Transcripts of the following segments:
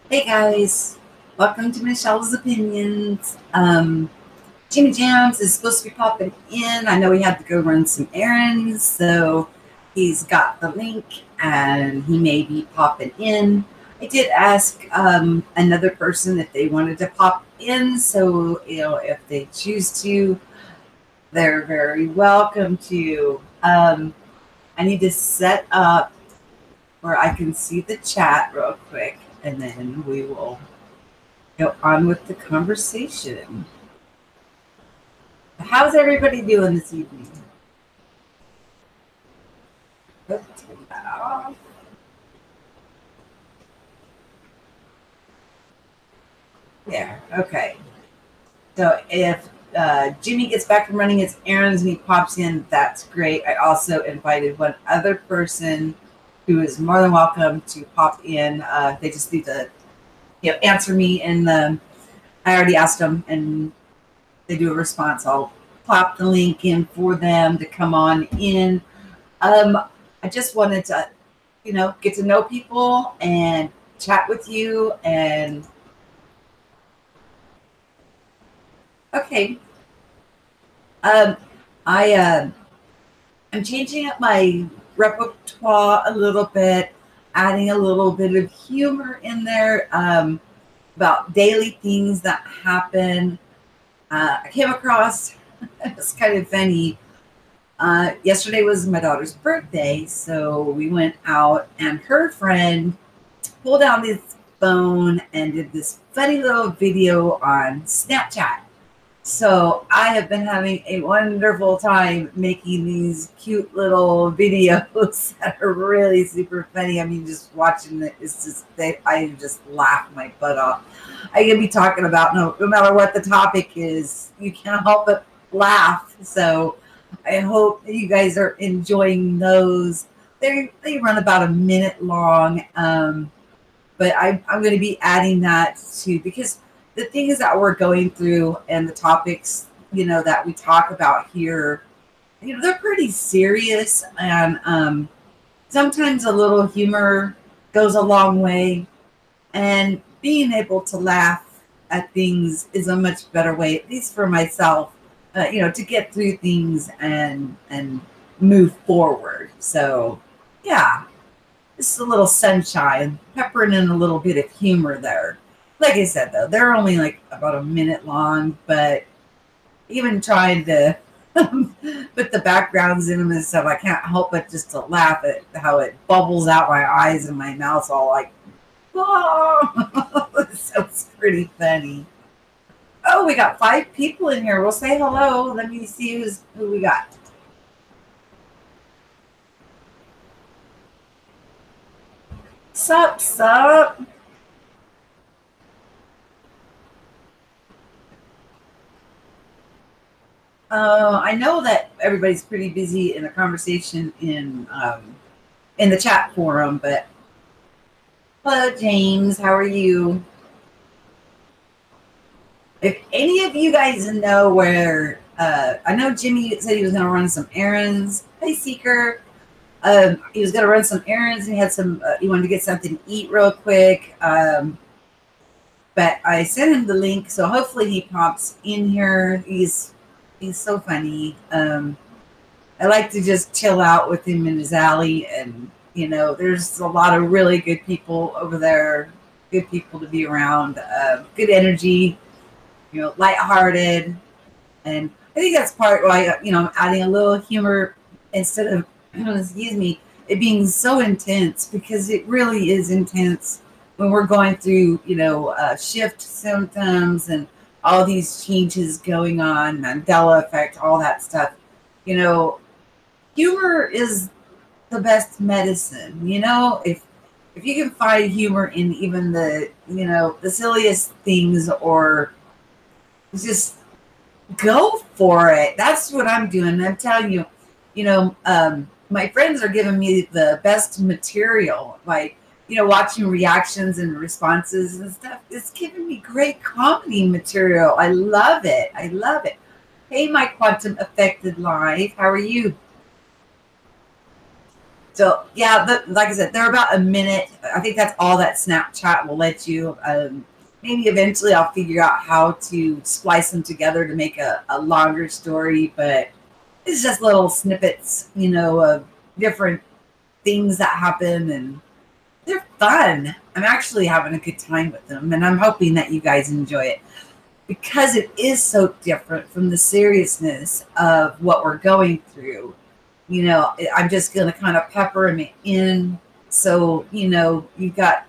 Hey guys, welcome to Michelle's Opinions. Jimmy Jams is supposed to be popping in. I know he had to go run some errands, so he's got the link and he may be popping in. I did ask another person if they wanted to pop in, so if they choose to, they're very welcome to. I need to set up where I can see the chat real quick, and then we will go on with the conversation. How's everybody doing this evening? Let's turn that off. There, okay. So if Jimmy gets back from running his errands and he pops in, that's great. I also invited one other person who is more than welcome to pop in. They just need to answer me in the, I already asked them and they do a response. I'll plop the link in for them to come on in. I just wanted to, get to know people and chat with you. And okay, um, I'm changing up my repertoire a little bit, adding a little bit of humor in there about daily things that happen. I came across it's kind of funny. Yesterday was my daughter's birthday, so we went out, and her friend pulled out his phone and did this funny little video on Snapchat. So I have been having a wonderful time making these cute little videos that are really super funny. I mean, just watching it, it's just, I just laugh my butt off. I can be talking about no matter what the topic is, you can't help but laugh. So I hope that you guys are enjoying those. They run about a minute long, but I'm going to be adding that too, because the things that we're going through and the topics that we talk about here, they're pretty serious, and sometimes a little humor goes a long way, and being able to laugh at things is a much better way, at least for myself, to get through things and move forward. So, yeah, just a little sunshine, peppering in a little bit of humor there. Like I said, though, they're only like about a minute long, but even trying to put the backgrounds in them and stuff, I can't help but just to laugh at how it bubbles out my eyes and my mouth's all like, oh, it sounds pretty funny. Oh, we got 5 people in here. We'll say hello. Let me see who we got. Sup, sup. I know that everybody's pretty busy in a conversation in the chat forum, but hello, James. How are you? If any of you guys know where, I know Jimmy said he was going to run some errands. Hey, Seeker. He was going to run some errands, and he had he wanted to get something to eat real quick. But I sent him the link, so hopefully he pops in here. He's so funny. I like to just chill out with him in his alley, and there's a lot of really good people over there. Good people to be around. Good energy. Lighthearted, and I think that's part why I'm adding a little humor instead of excuse me, it being so intense, because it really is intense when we're going through shift symptoms and all these changes going on, Mandela effect, all that stuff. Humor is the best medicine. If you can find humor in even the silliest things, or just go for it. That's what I'm doing. I'm telling you, my friends are giving me the best material, like, watching reactions and responses and stuff. It's giving me great comedy material. I love it. I love it. Hey, my quantum affected live. How are you? So yeah, like I said, they're about a minute. I think that's all that Snapchat will let you. Maybe eventually I'll figure out how to splice them together to make a longer story, but it's just little snippets, of different things that happen, and they're fun. I'm actually having a good time with them, and I'm hoping that you guys enjoy it because it is so different from the seriousness of what we're going through. I'm just going to kind of pepper them in. So, you've got,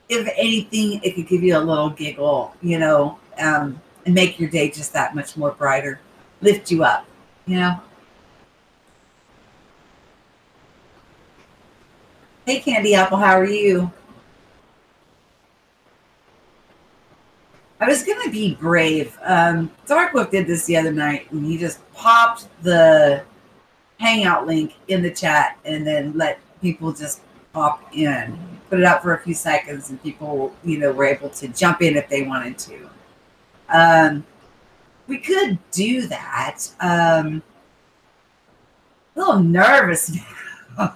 if anything, it could give you a little giggle, and make your day just that much more brighter, lift you up, you know. Hey, Candy Apple, how are you? I was going to be brave. Darkwolf did this the other night, and he just popped the Hangout link in the chat and then let people just pop in, put it up for a few seconds, and people, were able to jump in if they wanted to. We could do that. A little nervous now.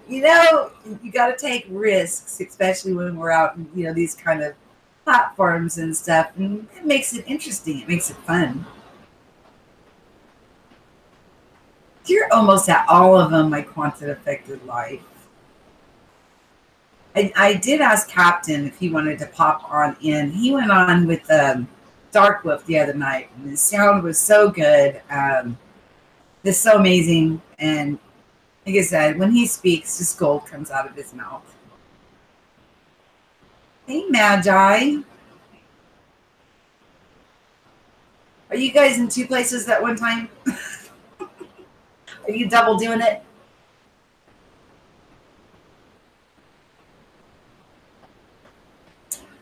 You got to take risks, especially when we're out in, these kind of platforms and stuff. And it makes it interesting. It makes it fun. You're almost at all of them, my quantum affected life. I did ask Captain if he wanted to pop on in. He went on with Darkwolf the other night, and his sound was so good. It's so amazing. And like I said, when he speaks, just gold comes out of his mouth. Hey, Magi. Are you guys in two places at one time? Are you double doing it?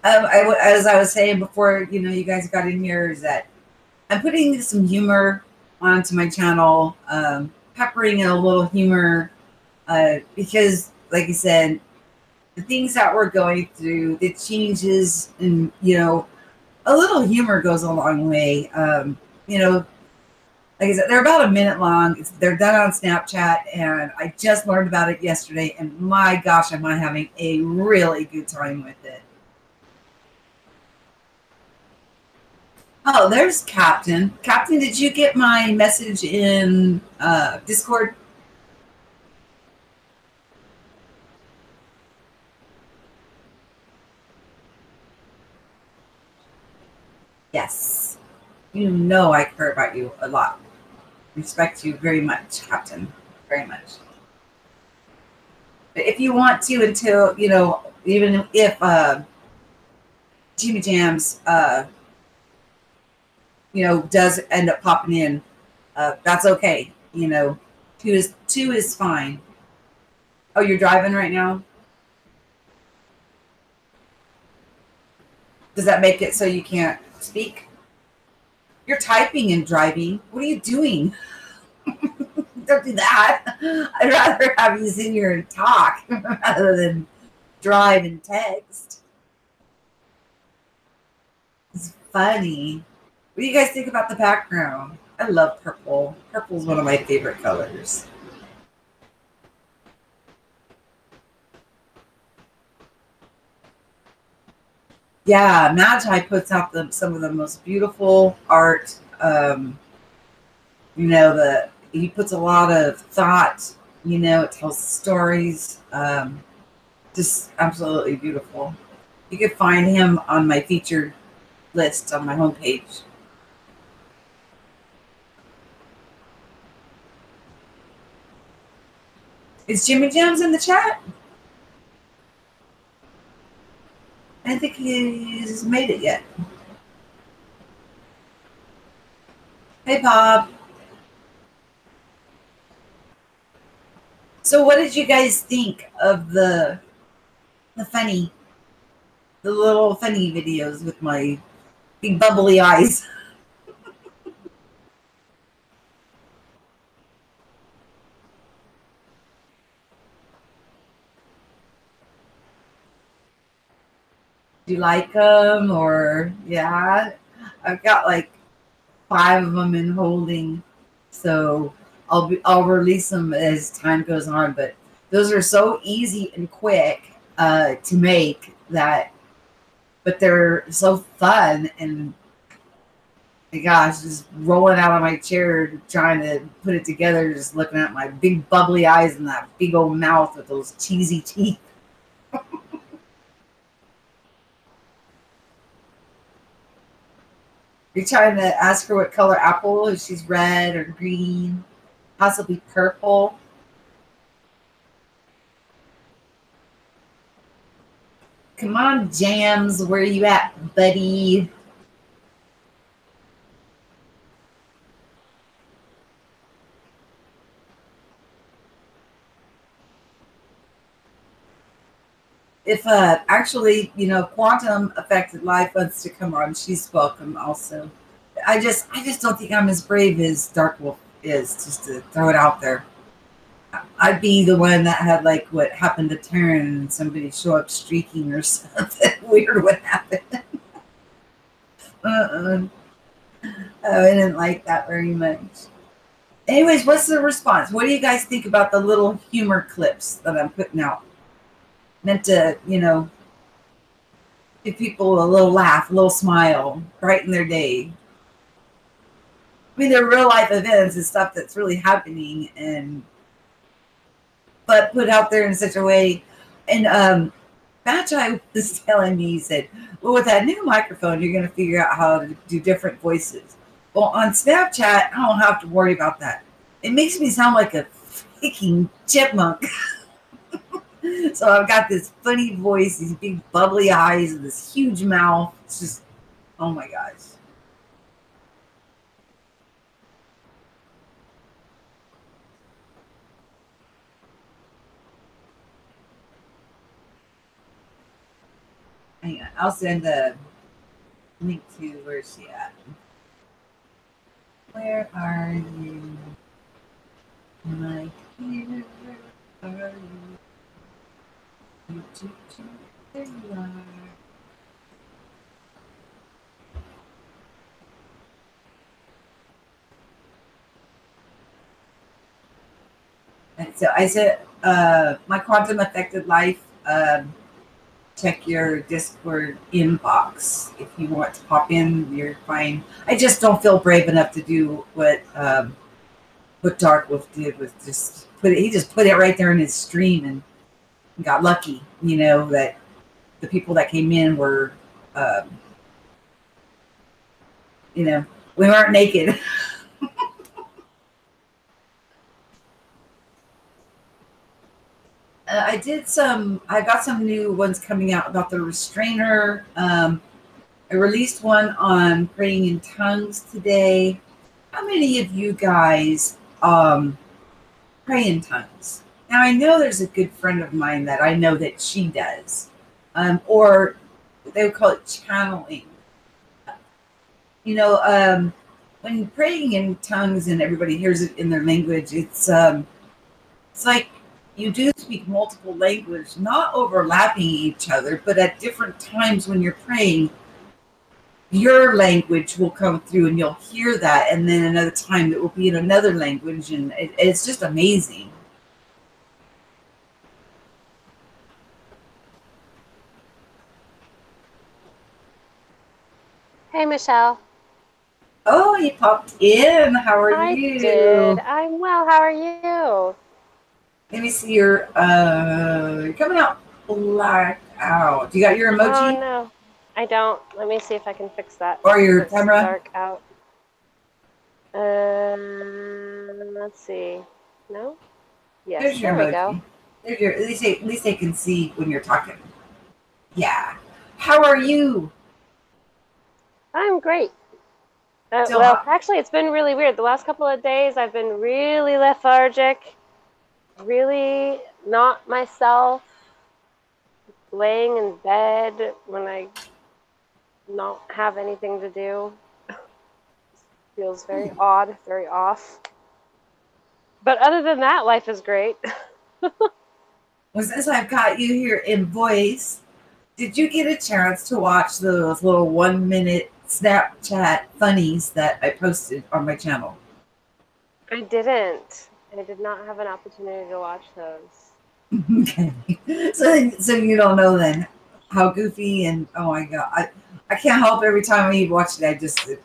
As I was saying before, you guys got in here, is that I'm putting some humor onto my channel, peppering in a little humor, because, like I said, the things that we're going through, the changes, and a little humor goes a long way. Like I said, they're about a minute long. They're done on Snapchat, and I just learned about it yesterday, and my gosh, am I having a really good time with it. Oh, there's Captain. Captain, did you get my message in Discord? Yes. I care about you a lot. Respect you very much, Captain. Very much. But if you want to, until, even if Jimmy Jams, does end up popping in, that's okay. Two is fine. Oh, you're driving right now? Does that make it so you can't speak? You're typing and driving. What are you doing? Don't do that. I'd rather have you sit here and talk rather than drive and text. It's funny. What do you guys think about the background? I love purple. Purple is one of my favorite colors. Yeah, Magi puts out some of the most beautiful art. He puts a lot of thought. It tells stories. Just absolutely beautiful. You can find him on my featured list on my homepage. Is Jimmy Jams in the chat? I don't think he's made it yet. Hey, Bob. So what did you guys think of the little funny videos with my big bubbly eyes? Do you like them? Or, yeah, I've got like 5 of them in holding. So I'll release them as time goes on, but those are so easy and quick to make that, but they're so fun. And my gosh, just rolling out of my chair trying to put it together, just looking at my big bubbly eyes and that big old mouth with those cheesy teeth. You're trying to ask her what color apple, if she's red or green, possibly purple. Come on, Jams, where you at, buddy? If actually, Quantum Affected Life wants to come on, she's welcome also. I just don't think I'm as brave as Dark Wolf is, just to throw it out there. I'd be the one that had like what happened to Taryn and somebody show up streaking or something weird would happen. Oh, I didn't like that very much. Anyways, what's the response? What do you guys think about the little humor clips that I'm putting out? Meant to, give people a little laugh, a little smile, brighten their day. I mean, they're real life events and stuff that's really happening, but put out there in such a way. And Magi was telling me, he said, well, with that new microphone, you're going to figure out how to do different voices. Well, on Snapchat, I don't have to worry about that. It makes me sound like a freaking chipmunk. So I've got this funny voice, these big bubbly eyes, and this huge mouth. It's just, oh my gosh. Hang on, I'll send a link to where's she at. Where are you? My dear, where are you? There you are. And so I said, my Quantum Affected Life, check your Discord inbox. If you want to pop in, you're fine. I just don't feel brave enough to do what Dark Wolf did with he just put it right there in his stream and got lucky, that the people that came in were, we weren't naked. I got some new ones coming out about the restrainer. I released one on praying in tongues today. How many of you guys pray in tongues? Now, I know there's a good friend of mine that I know that she does, or they would call it channeling. When praying in tongues and everybody hears it in their language, it's like you do speak multiple languages, not overlapping each other, but at different times when you're praying, your language will come through and you'll hear that, and then another time it will be in another language, and it's just amazing. Hey, Michelle. Oh, you popped in. How are you? I did. I'm well. How are you? Let me see your you're coming out black out. Do you got your emoji? Oh no, I don't. Let me see if I can fix that. Or your It's camera? dark out. Let's see. No? Yes. There's your there emoji. we go. There's your, at least they can see when you're talking. Yeah. How are you? I'm great. Well, actually, it's been really weird. The last couple of days, I've been really lethargic, really not myself, laying in bed when I don't have anything to do. Feels very odd, very off. But other than that, life is great. Well, since I've got you here in voice, did you get a chance to watch those little 1 minute Snapchat funnies that I posted on my channel? I didn't. I did not have an opportunity to watch those. Okay. So you don't know then how goofy and oh my god, I can't help every time I watch it.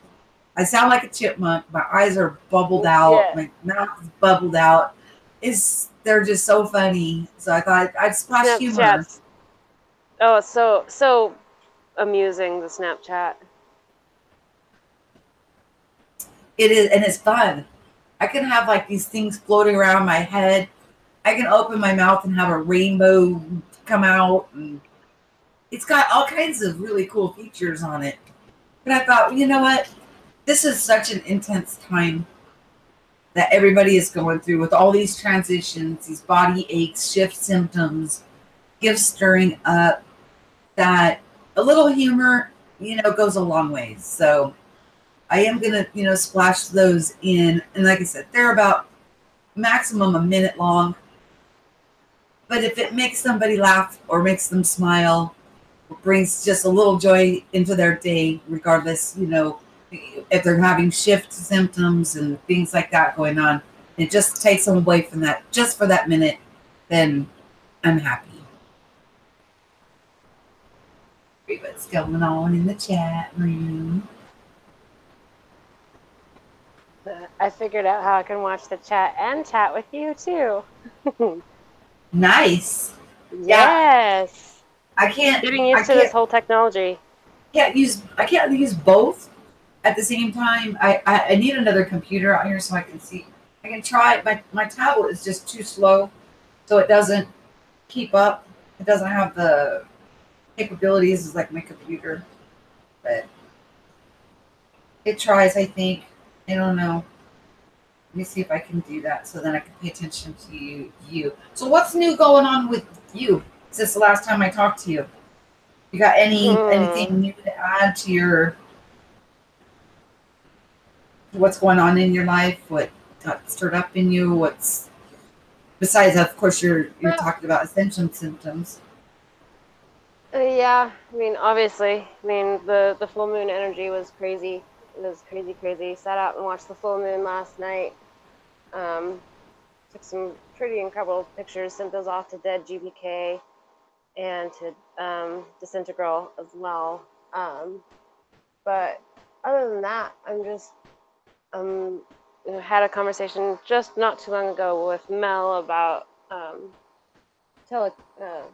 I sound like a chipmunk. My eyes are bubbled out. Yeah. My mouth is bubbled out. They're just so funny. So I thought I'd splash humor. Snapchats. Oh, so amusing, the Snapchat. It is, and it's fun. I can have like these things floating around my head. I can open my mouth and have a rainbow come out, and it's got all kinds of really cool features on it. But I thought, you know what? This is such an intense time that everybody is going through with all these transitions, these body aches, shift symptoms, gifts stirring up, that a little humor, goes a long ways. So I am going to, splash those in. And like I said, they're about maximum a minute long. But if it makes somebody laugh or makes them smile, or brings just a little joy into their day, regardless, if they're having shift symptoms and things like that going on, it just takes them away from that just for that minute, then I'm happy. What's going on in the chat room? I figured out how I can watch the chat and chat with you too. Nice. Yes. Yeah. I can't. Getting used to this whole technology. I can't use both at the same time. I need another computer out here so I can see. I can try. My tablet is just too slow, so it doesn't keep up. It doesn't have the capabilities as like my computer, but it tries. I think. I don't know. Let me see if I can do that so then I can pay attention to you. So what's new going on with you since the last time I talked to you? You got anything new to add to what's going on in your life? What got stirred up in you? What's besides, of course, you're talking about ascension symptoms. Yeah, I mean, obviously, the full moon energy was crazy. It was crazy. Sat out and watched the full moon last night. Took some pretty incredible pictures. Sent those off to Dead GBK and to Disintegral as well. But other than that, had a conversation just not too long ago with Mel about telepathy.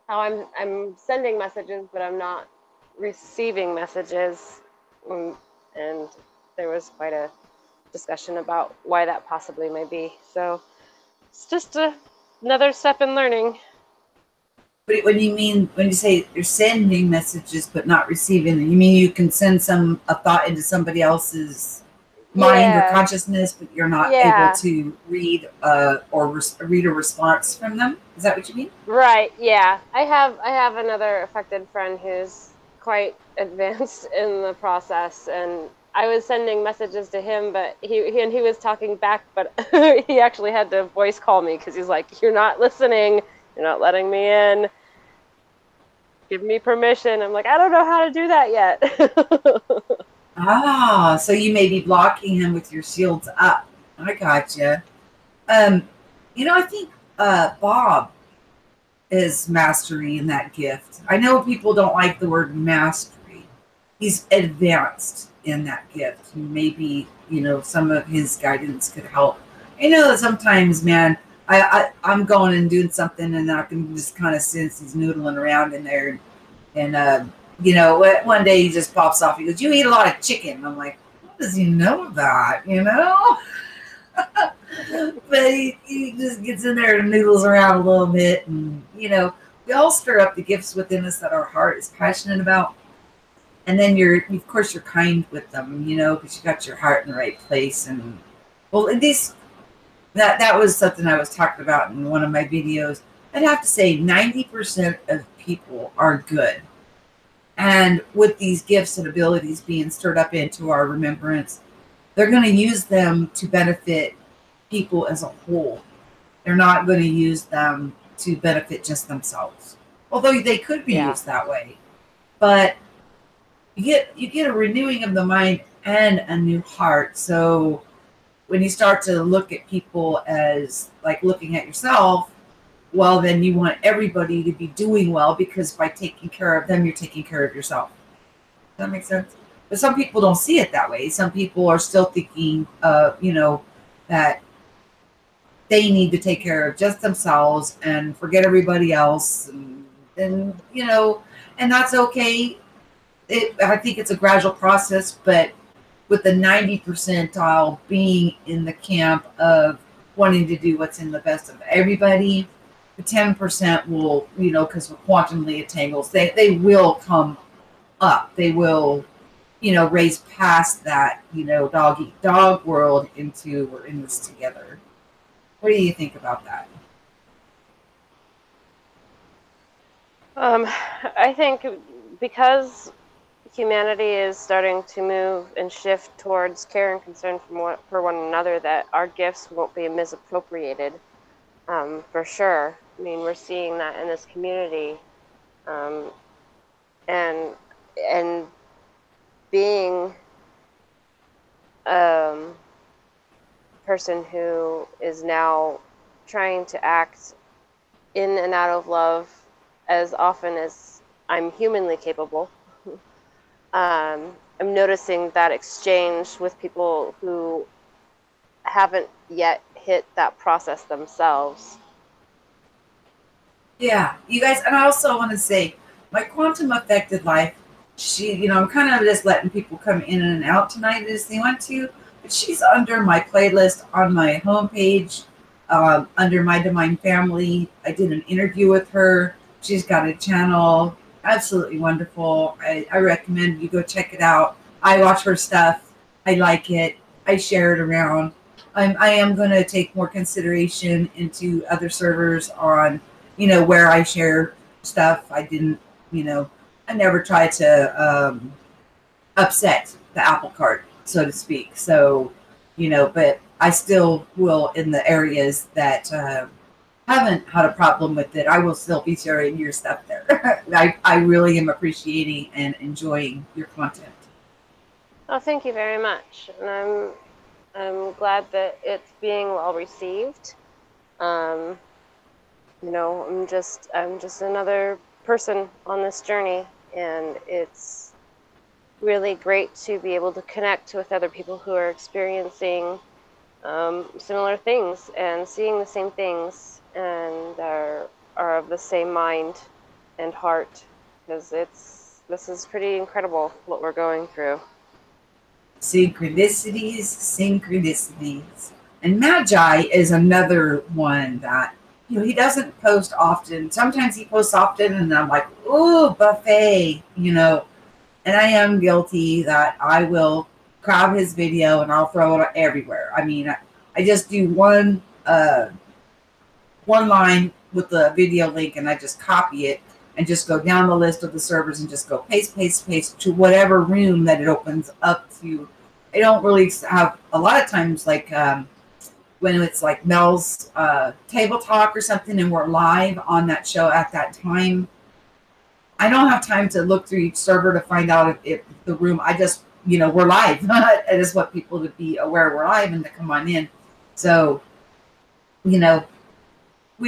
How I'm sending messages, but I'm not receiving messages, and there was quite a discussion about why that possibly may be. So it's just another step in learning. But when you say you're sending messages but not receiving, you mean you can send a thought into somebody else's mind or consciousness, but you're not able to read read a response from them? Is that what you mean? Right. Yeah. I have another affected friend who's quite advanced in the process, and I was sending messages to him, but he was talking back, but he actually had to voice call me because he's like, "You're not listening. You're not letting me in. Give me permission." I'm like, I don't know how to do that yet. So you may be blocking him with your shields up. I gotcha. I think Bob is mastery in that gift. I know people don't like the word mastery. He's advanced in that gift. Maybe, some of his guidance could help. I know that sometimes, man, I'm going and doing something and I can just kind of sense he's noodling around in there. And, one day he just pops off. He goes, "You eat a lot of chicken." I'm like, what does he know that, But he just gets in there and noodles around a little bit. And, we all stir up the gifts within us that our heart is passionate about. And then of course, you're kind with them, because you got your heart in the right place. And, well, at least that was something I was talking about in one of my videos. I'd have to say 90% of people are good. And with these gifts and abilities being stirred up into our remembrance, they're going to use them to benefit people as a whole. They're not going to use them to benefit just themselves, although they could be used that way. But you get a renewing of the mind and a new heart. So when you start to look at people as like looking at yourself, well, then you want everybody to be doing well, because by taking care of them, you're taking care of yourself. Does that make sense? But some people don't see it that way. Some people are still thinking, that they need to take care of just themselves and forget everybody else. And that's okay. I think it's a gradual process, but with the 90 percentile being in the camp of wanting to do what's in the best of everybody, the 10% will, because with quantumly entangles, they will come up. They will, raise past that, dog eat dog world into we're in this together. What do you think about that? I think because humanity is starting to move and shift towards care and concern for one another, that our gifts won't be misappropriated, for sure. I mean, we're seeing that in this community, and being a person who is now trying to act in and out of love as often as I'm humanly capable. I'm noticing that exchange with people who haven't yet hit that process themselves. Yeah, you guys, and I also want to say, my quantum affected life, I'm kind of just letting people come in and out tonight as they want to, but she's under my playlist on my homepage, under My Divine Family. I did an interview with her. She's got a channel, absolutely wonderful. I recommend you go check it out. I watch her stuff. I like it. I share it around. I am going to take more consideration into other servers on, where I share stuff. I didn't, I never try to upset the apple cart, so to speak. So, but I still will in the areas that haven't had a problem with it. I will still be sharing your stuff there. I really am appreciating and enjoying your content. Oh, thank you very much. And I'm glad that it's being well received. I'm just another person on this journey, and it's really great to be able to connect with other people who are experiencing similar things and seeing the same things, and are of the same mind and heart, because this is pretty incredible what we're going through. Synchronicities. And Magi is another one that, he doesn't post often. Sometimes he posts often, and I'm like, ooh, buffet, And I am guilty that I will grab his video and I'll throw it everywhere. I mean, I just do one line with the video link, and I just copy it and just go down the list of the servers and just go paste, paste, paste to whatever room that it opens up to. I don't really have a lot of times, like when it's like Mel's Table Talk or something and we're live on that show at that time. I don't have time to look through each server to find out if the room, I just, we're live. I just want people to be aware we're live and to come on in. So, we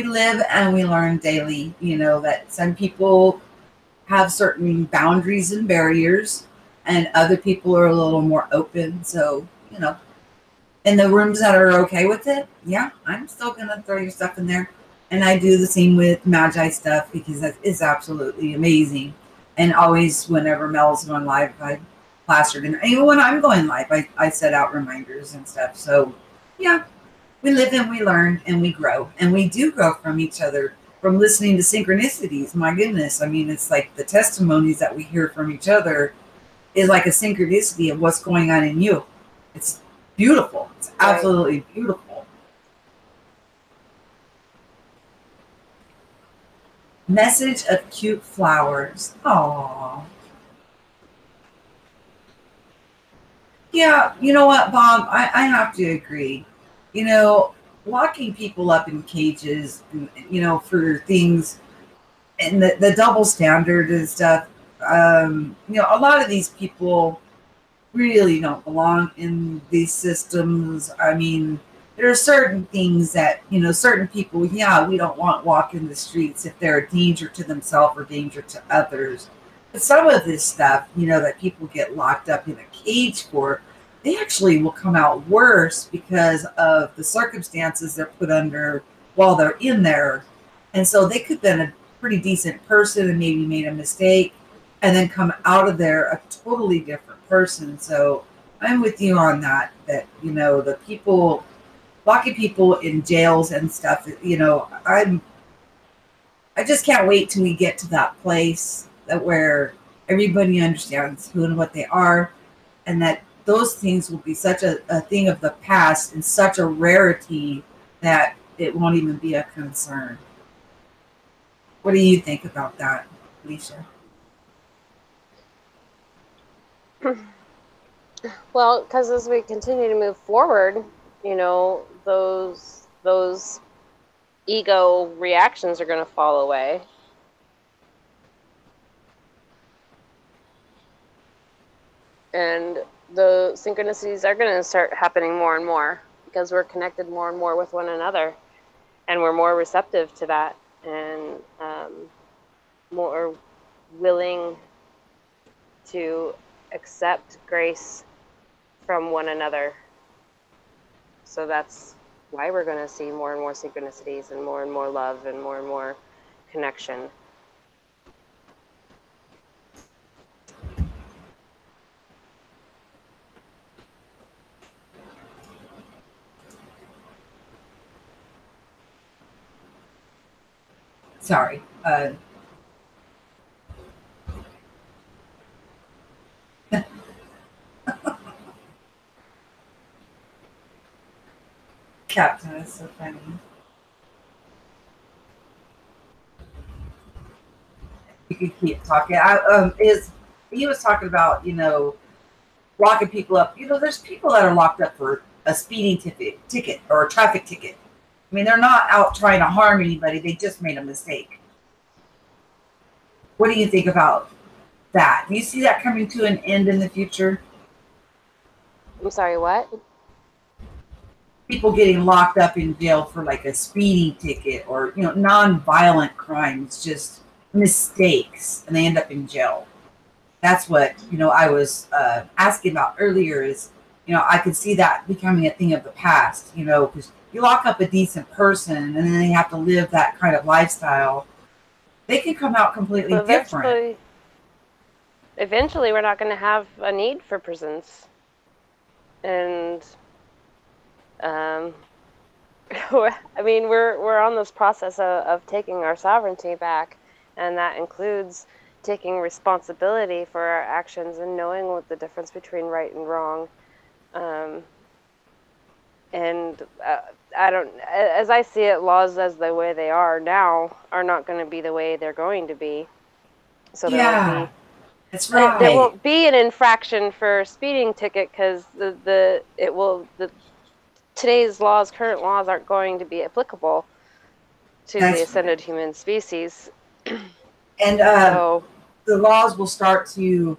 live and we learn daily, that some people have certain boundaries and barriers, and other people are a little more open. So, in the rooms that are okay with it, yeah, I'm still going to throw your stuff in there. And I do the same with Magi stuff, because that is absolutely amazing. And always, whenever Mel's going live, I plastered in. Even when I'm going live, I set out reminders and stuff. So, yeah, we live and we learn and we grow. And we do grow from each other, from listening to synchronicities. My goodness. I mean, it's like the testimonies that we hear from each other is like a synchronicity of what's going on in you. It's beautiful. It's absolutely beautiful. Message of cute flowers. Aww. Yeah, you know what, Bob? I have to agree. Locking people up in cages, for things, and the double standard and stuff. A lot of these people, really don't belong in these systems. I mean, there are certain things that, certain people, yeah, we don't want walking the streets if they're a danger to themselves or danger to others. But some of this stuff, that people get locked up in a cage for, they actually will come out worse because of the circumstances they're put under while they're in there. And so they could have been a pretty decent person and maybe made a mistake and then come out of there a totally different person. So I'm with you on that, the people, locking people in jails and stuff, I just can't wait till we get to that place that where everybody understands who and what they are, and that those things will be such a thing of the past and such a rarity that it won't even be a concern. What do you think about that, Alicia? Well, because as we continue to move forward, those ego reactions are going to fall away. And the synchronicities are going to start happening more and more because we're connected more and more with one another, and we're more receptive to that, and more willing to accept grace from one another. So that's why we're going to see more and more synchronicities and more love and more connection. Sorry. Captain is so funny. You could keep talking. He was talking about, locking people up. There's people that are locked up for a speeding ticket or a traffic ticket. I mean, they're not out trying to harm anybody. They just made a mistake. What do you think about that? Do you see that coming to an end in the future? I'm sorry, what? People getting locked up in jail for like a speeding ticket or, non-violent crimes, just mistakes, and they end up in jail. That's what, I was asking about earlier is, I could see that becoming a thing of the past, because you lock up a decent person and then they have to live that kind of lifestyle. They can come out completely different. Eventually, we're not going to have a need for prisons. And, I mean, we're on this process of taking our sovereignty back, and that includes taking responsibility for our actions and knowing what the difference between right and wrong. As I see it, laws as the way they are now are not going to be the way they're going to be. So that's right. There won't be an infraction for a speeding ticket because today's laws, current laws, aren't going to be applicable to the ascended human species. And the laws will start to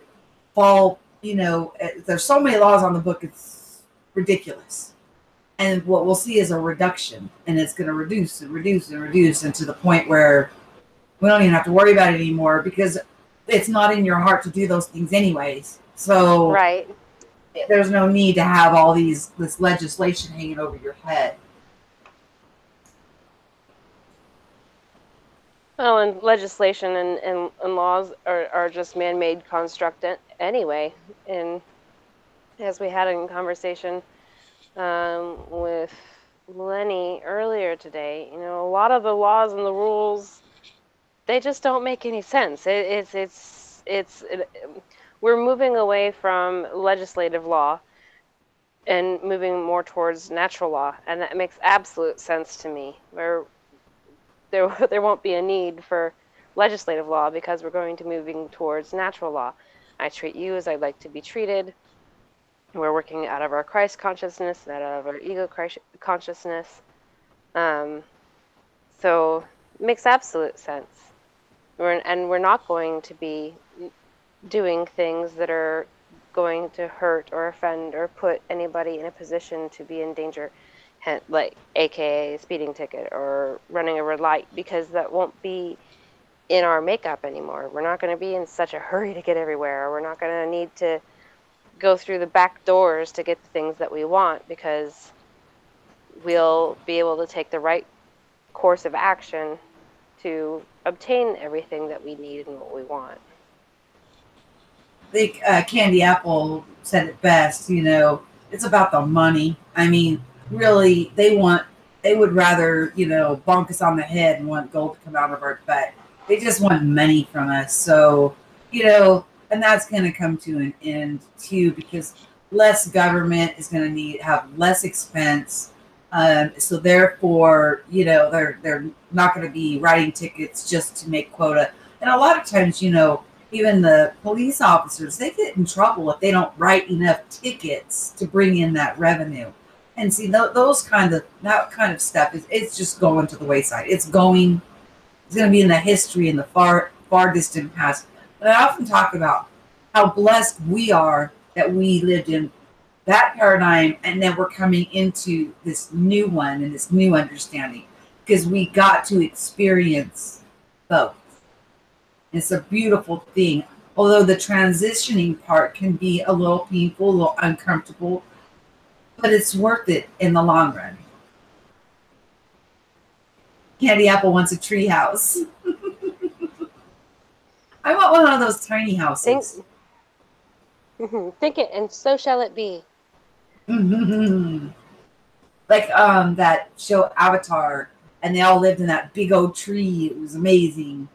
fall. There's so many laws on the book, it's ridiculous. And what we'll see is a reduction, and it's going to reduce and reduce and reduce, and to the point where we don't even have to worry about it anymore because it's not in your heart to do those things anyways. So right. There's no need to have all this legislation hanging over your head. Well, and legislation and laws are just man-made construct anyway. And as we had in conversation with Lenny earlier today, a lot of the laws and the rules, they just don't make any sense. We're moving away from legislative law and moving more towards natural law, and that makes absolute sense to me. There won't be a need for legislative law because we're going to moving towards natural law. I treat you as I'd like to be treated. We're working out of our Christ consciousness, not out of our ego consciousness. So it makes absolute sense. We're not going to be doing things that are going to hurt or offend or put anybody in a position to be in danger, like aka speeding ticket or running a red light, because that won't be in our makeup anymore. We're not going to be in such a hurry to get everywhere. We're not going to need to go through the back doors to get the things that we want, because we'll be able to take the right course of action to obtain everything that we need and what we want. I think Candy Apple said it best. It's about the money. I mean, really, they would rather, bonk us on the head and want gold to come out of our butt. They just want money from us. So, and that's going to come to an end too, because less government is going to have less expense. So therefore, they're not going to be writing tickets just to make quota. And a lot of times, even the police officers, they get in trouble if they don't write enough tickets to bring in that revenue. And see, that kind of stuff it's just going to the wayside. It's going to be in the history in the far distant past. But I often talk about how blessed we are that we lived in that paradigm, and then we're coming into this new one and this new understanding, because we got to experience both. It's a beautiful thing, although the transitioning part can be a little painful, a little uncomfortable, but it's worth it in the long run. Candy Apple wants a tree house. I want one of those tiny houses. Think it, and so shall it be. Like that show Avatar, and they all lived in that big old tree. It was amazing.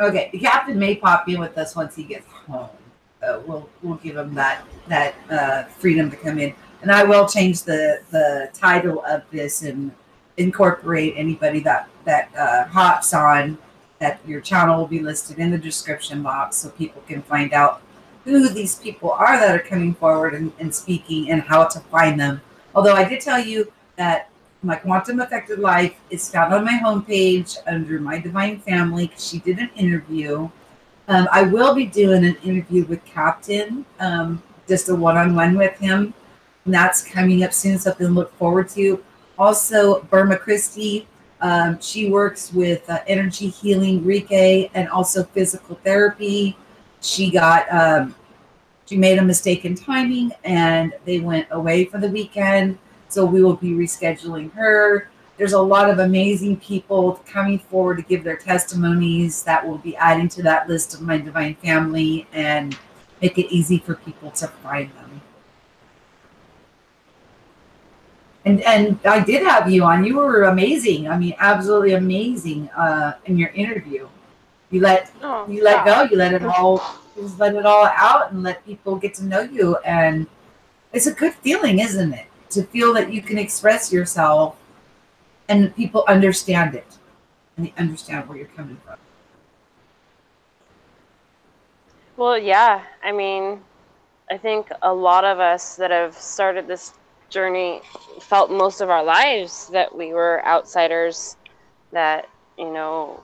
Okay, the captain may pop in with us once he gets home. We'll give him that freedom to come in, and I will change the title of this and incorporate anybody that hops on. That your channel will be listed in the description box, so people can find out who these people are that are coming forward and speaking, and how to find them. Although I did tell you that my Quantum Affected Life is found on my homepage under My Divine Family, because she did an interview. I will be doing an interview with Captain, just a one-on-one with him. And that's coming up soon, something to look forward to. Also, Burma Christie, she works with energy healing, Reiki, and also physical therapy. She made a mistake in timing, and they went away for the weekend. So we will be rescheduling her. There's a lot of amazing people coming forward to give their testimonies that will be adding to that list of My Divine Family and make it easy for people to find them. And I did have you on. You were amazing. I mean, absolutely amazing in your interview. You let go. You let it all. You just let it all out and let people get to know you. And it's a good feeling, isn't it? To feel that you can express yourself and people understand it, and they understand where you're coming from. Well, yeah. I mean, I think a lot of us that have started this journey felt most of our lives that we were outsiders, that, no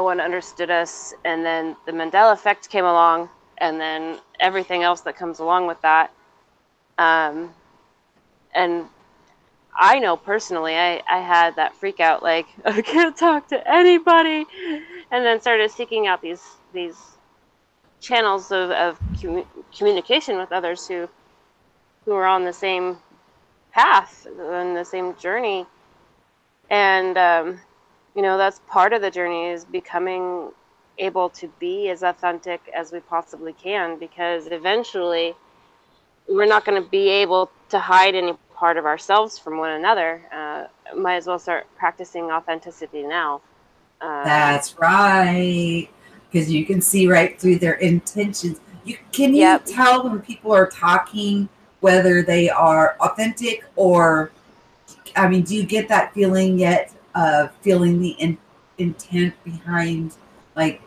one understood us. And then the Mandela effect came along, and then everything else that comes along with that. And I know personally, I had that freak out, like, I can't talk to anybody, and then started seeking out these channels of communication with others who are on the same path, on the same journey. And, that's part of the journey, is becoming able to be as authentic as we possibly can, because eventually we're not going to be able to hide any part of ourselves from one another. Might as well start practicing authenticity now. That's right, because you can see right through their intentions. Can you tell when people are talking whether they are authentic, or, I mean, do you get that feeling yet of feeling the intent behind, like,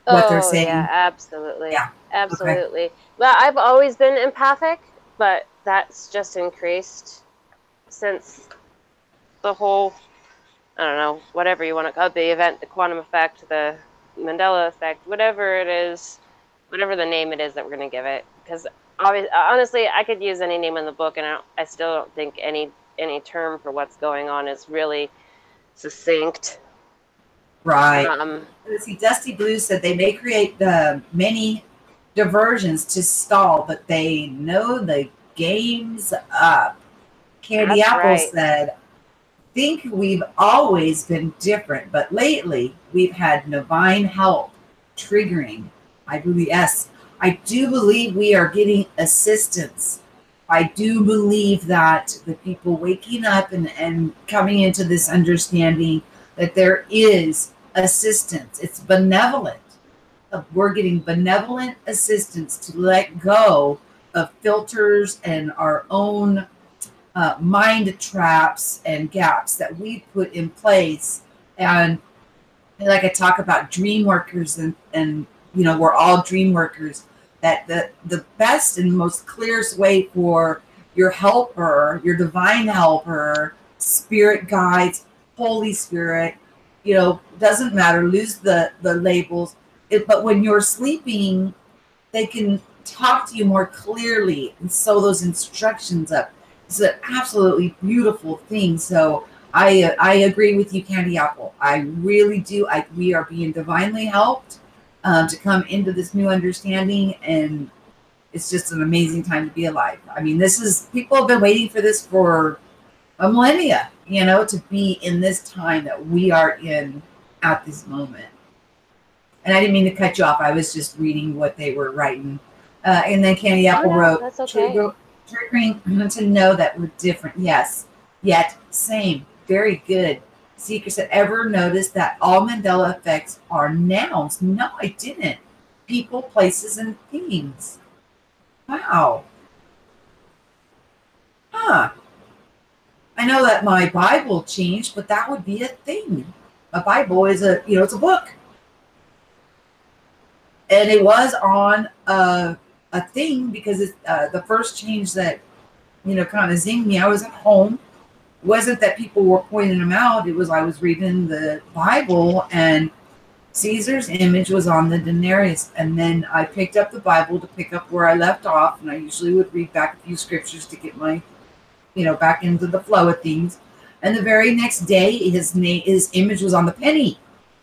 what they're saying? Yeah, absolutely. Yeah, absolutely. Okay. Well, I've always been empathic, but that's just increased since the whole, I don't know, whatever you want to call it, the event, the quantum effect, the Mandela effect, whatever it is. whatever the name it is that we're going to give it. Because honestly, I could use any name in the book, and I still don't think any term for what's going on is really succinct. Right. Let's see, Dusty Blue said they may create many diversions to stall, but they know the game's up. Candy Apple said, think we've always been different, but lately we've had divine help triggering. I believe, yes, I do believe we are getting assistance. I do believe that the people waking up and coming into this understanding that there is assistance. It's benevolent. We're getting benevolent assistance to let go of filters and our own mind traps and gaps that we put in place. And like I talk about dream workers and you know, we're all dream workers, that the best and most clearest way for your helper, your divine helper, spirit guides, Holy Spirit, you know, doesn't matter, lose the labels. But when you're sleeping, they can talk to you more clearly and sew those instructions up. It's an absolutely beautiful thing. So I agree with you, Candy Apple. I really do. We are being divinely helped to come into this new understanding, and it's just an amazing time to be alive. I mean, people have been waiting for this for a millennia, you know, to be in this time that we are in at this moment. And I didn't mean to cut you off. I was just reading what they were writing. And then Candy Apple wrote, that's okay. Triggering to know that we're different. Yes, yet same. Very good. Seeker said, ever noticed that all Mandela effects are nouns? No, I didn't. People, places, and things. Wow. Huh. I know that my Bible changed, but that would be a thing. A Bible is it's a book. And it was on a thing because it's the first change that, you know, kind of zinged me. I was at home. It wasn't that people were pointing them out. It was I was reading the Bible and Caesar's image was on the denarius. And then I picked up the Bible to pick up where I left off. And I usually would read back a few scriptures to get my, you know, back into the flow of things. And the very next day, his image was on the penny.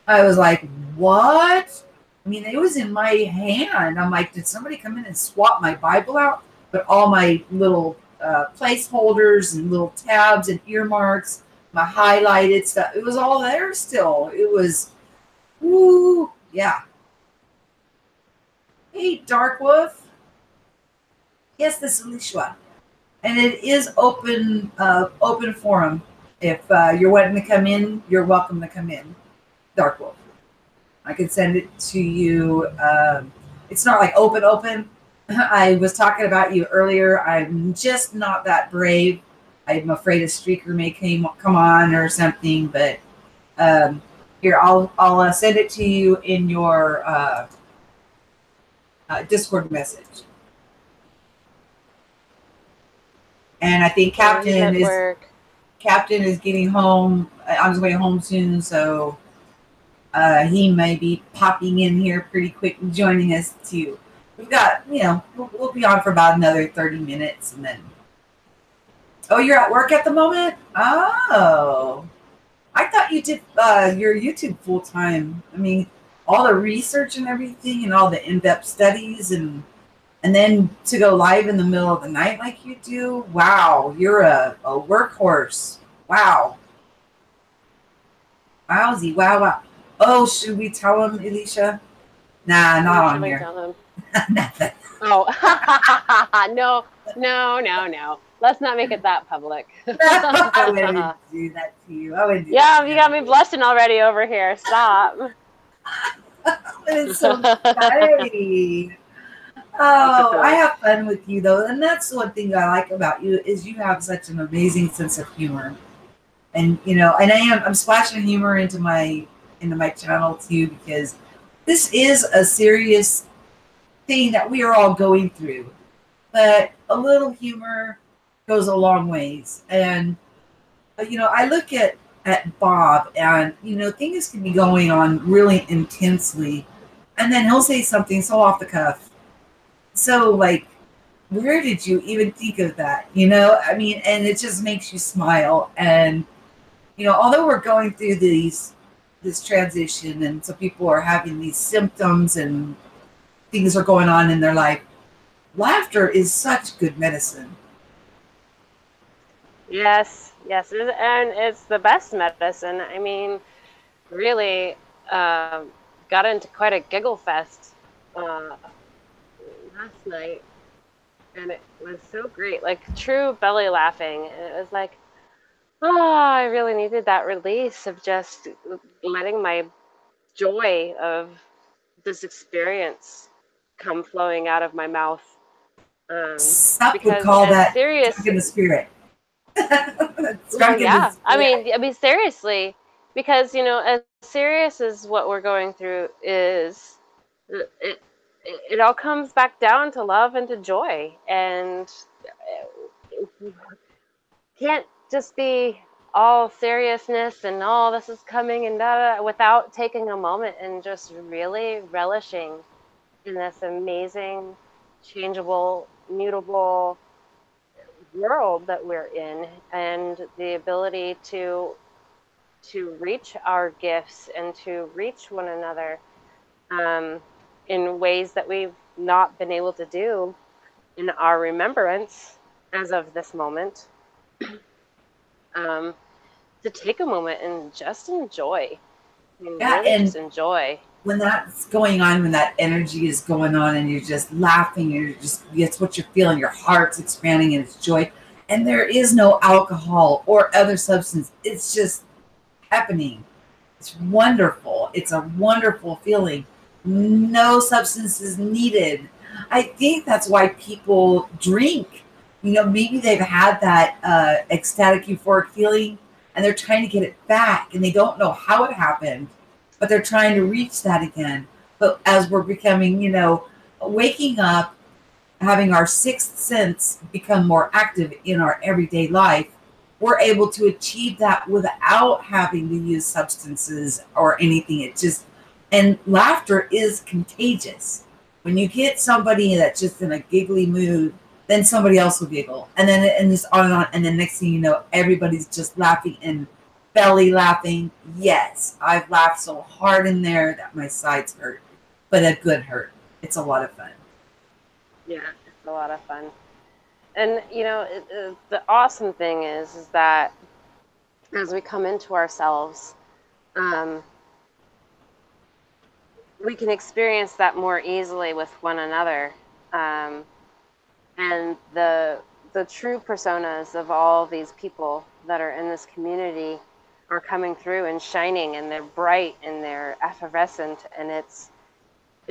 I was like, what? I mean, it was in my hand. I'm like, did somebody come in and swap my Bible out? But all my little placeholders and little tabs and earmarks, my highlighted stuff, it was all there still. It was, woo, yeah. Hey, Dark Wolf. Yes, this is Lishwa. And it is open forum. If you're wanting to come in, you're welcome to come in. Dark Wolf. I can send it to you. It's not like open. I was talking about you earlier. I'm just not that brave. I'm afraid a streaker may come on or something. But here, I'll send it to you in your Discord message. And I think Captain is getting home. On his way home soon, so. He may be popping in here pretty quick and joining us too. We've got, you know, we'll be on for about another 30 minutes and then. Oh, you're at work at the moment? Oh, I thought you did your YouTube full time. I mean, all the research and everything and all the in-depth studies and then to go live in the middle of the night like you do. Wow, you're a workhorse. Wow. Wowzy, wow. Oh, should we tell him, Alicia? Nah, not on here. Tell him? Nothing. Oh, no. Let's not make it that public. I wouldn't do that to you. You got me blushing already over here. Stop. It's so funny. Oh, I have fun with you though, and that's one thing I like about you is you have such an amazing sense of humor, and you know, and I'm splashing humor into my channel too, because this is a serious thing that we are all going through, but a little humor goes a long ways. And you know, I look at Bob, and you know, things can be going on really intensely, And then he'll say something so off the cuff. So, like, where did you even think of that? You know, I mean, and it just makes you smile. And, you know, although we're going through this transition and some people are having these symptoms and things are going on in their life, laughter is such good medicine. Yes, yes, and it's the best medicine. I mean, really, got into quite a giggle fest last night, and it was so great. Like true belly laughing. And it was like, oh, I really needed that release of just letting my joy of this experience come flowing out of my mouth. Some would Because call as that serious, drunk in the spirit. Drunk in the yeah, spirit. I mean seriously, because you know, as serious as what we're going through is, it it, it all comes back down to love and to joy, and can't just be all seriousness and all this is coming and without taking a moment and just really relishing in this amazing, changeable, mutable world that we're in, and the ability to reach our gifts and to reach one another um, in ways that we've not been able to do in our remembrance as of this moment. Um, to take a moment and just enjoy. I mean, Yeah, really and just enjoy. when that's going on, when that energy is going on and you're just laughing, you're just, it's what you're feeling, your heart's expanding and it's joy. And there is no alcohol or other substance. It's just happening. It's wonderful. It's a wonderful feeling. No substances needed. I think that's why people drink. You know, maybe they've had that ecstatic, euphoric feeling and they're trying to get it back and they don't know how it happened, but they're trying to reach that again. But as we're becoming, you know, waking up, having our sixth sense become more active in our everyday life, we're able to achieve that without having to use substances or anything. It just, and laughter is contagious. When you get somebody that's just in a giggly mood, then somebody else will giggle. And then, and just on and on. And then next thing you know, everybody's just laughing and belly laughing. Yes, I've laughed so hard in there that my sides hurt, but a good hurt. It's a lot of fun. Yeah, it's a lot of fun. And you know, the awesome thing is that as we come into ourselves, um, we can experience that more easily with one another. Um, and the true personas of all these people that are in this community are coming through and shining, and they're bright and they're effervescent, and it's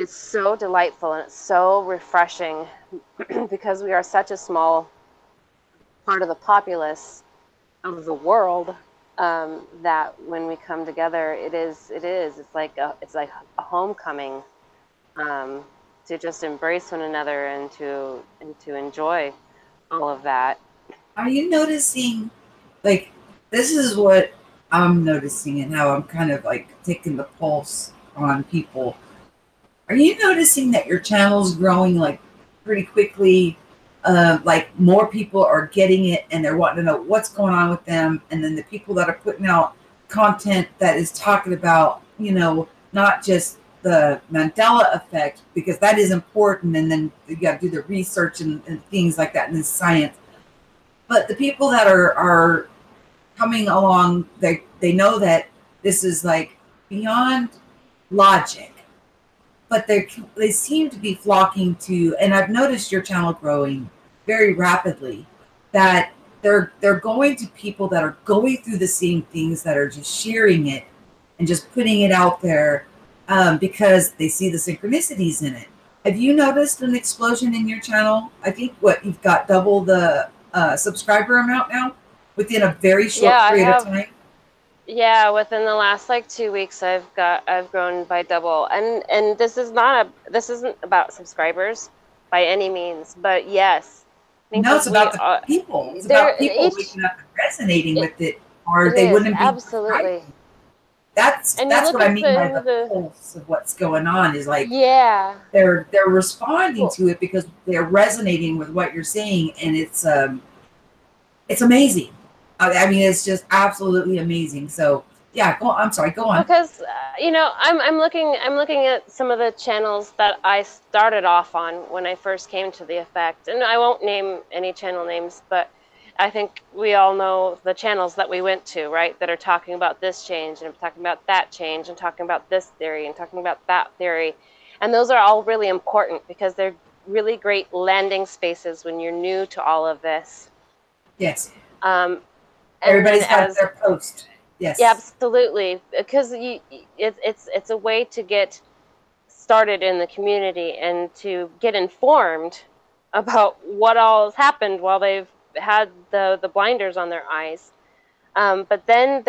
so delightful and it's so refreshing because we are such a small part of the populace of the world, that when we come together, it's like a homecoming, um, to just embrace one another and to enjoy all of that. Are you noticing, like, this is what I'm noticing and how I'm kind of like taking the pulse on people. Are you noticing that your channel's growing like pretty quickly? Like more people are getting it and they're wanting to know what's going on with them. And then the people that are putting out content that is talking about, you know, not just the Mandela effect, because that is important. And then you got to do the research and things like that and the science. But the people that are coming along, they know that this is like beyond logic, but they seem to be flocking to, and I've noticed your channel growing very rapidly, that they're going to people that are going through the same things, that are just sharing it and just putting it out there, because they see the synchronicities in it. Have you noticed an explosion in your channel? I think what you've got double the subscriber amount now within a very Yeah, short I period of have. time. Yeah, within the last like 2 weeks, I've grown by double, and this isn't about subscribers by any means, but yes, I think No, it's because we about the are people. It's there about people each waking up and resonating it, with it, or it they is wouldn't be absolutely. subscribing. That's And you look what I at mean by the pulse of what's going on is like, yeah, they're responding well, to it because they're resonating with what you're saying, and it's amazing. I mean, it's just absolutely amazing. So yeah, I'm sorry, go on. because I'm looking at some of the channels that I started off on when I first came to the effect, and I won't name any channel names, but I think we all know the channels that we went to, right? That are talking about this change and talking about that change and talking about this theory and talking about that theory, and those are all really important because they're really great landing spaces when you're new to all of this. Yes. And Everybody's then got their post. Yes. yeah, absolutely, because it's a way to get started in the community and to get informed about what all has happened while they've had the blinders on their eyes. But then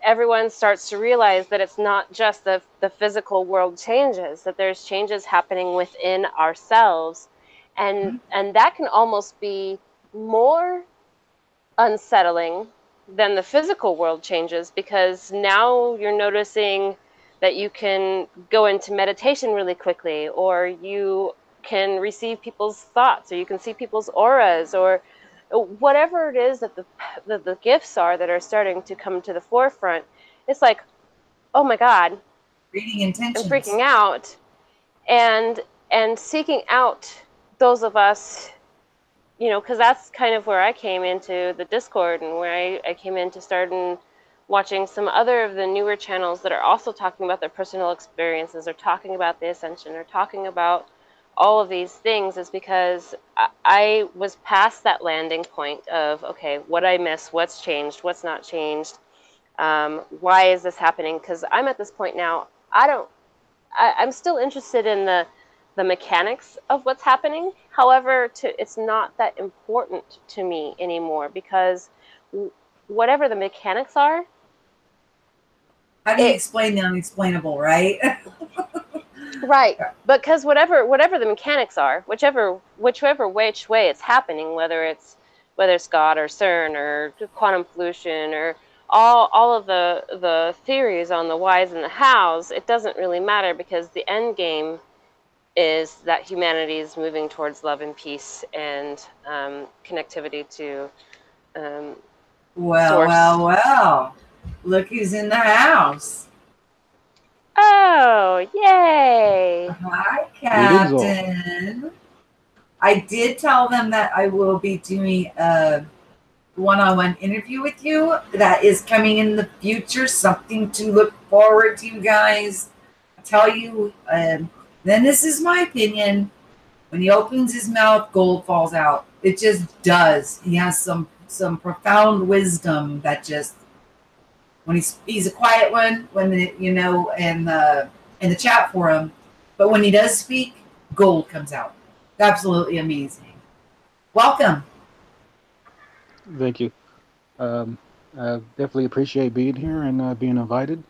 everyone starts to realize that it's not just the physical world changes, that there's changes happening within ourselves, and that can almost be more unsettling than the physical world changes, because now you're noticing that you can go into meditation really quickly, or you can receive people's thoughts, or you can see people's auras, or whatever it is that the gifts are that are starting to come to the forefront. It's like, oh my God, Reading I'm intentions. freaking out. And seeking out those of us, because that's kind of where I came into the Discord, and where I came into starting watching some other of the newer channels that are also talking about their personal experiences, or talking about the ascension, or talking about all of these things, is because I was past that landing point of, okay, what I miss, what's changed, what's not changed, why is this happening? Because I'm at this point now, I'm still interested in the mechanics of what's happening. However, it's not that important to me anymore, because whatever the mechanics are. How do you explain the unexplainable, right? Right, because whatever the mechanics are, whichever which way it's happening, whether it's God or CERN or quantum pollution or all of the theories on the whys and the hows, it doesn't really matter, because the end game is that humanity is moving towards love and peace and connectivity to Well, source. well. Look who's in the house. Oh, yay! Hi, Greetings all. Captain. I did tell them that I will be doing a one-on-one interview with you. That is coming in the future. Something to look forward to, guys. I tell you, then this is my opinion. When he opens his mouth, gold falls out. It just does. He has some profound wisdom that just, when he's a quiet one, when in the chat forum, but when he does speak, gold comes out. Absolutely amazing. Welcome. Thank you. I definitely appreciate being here and being invited.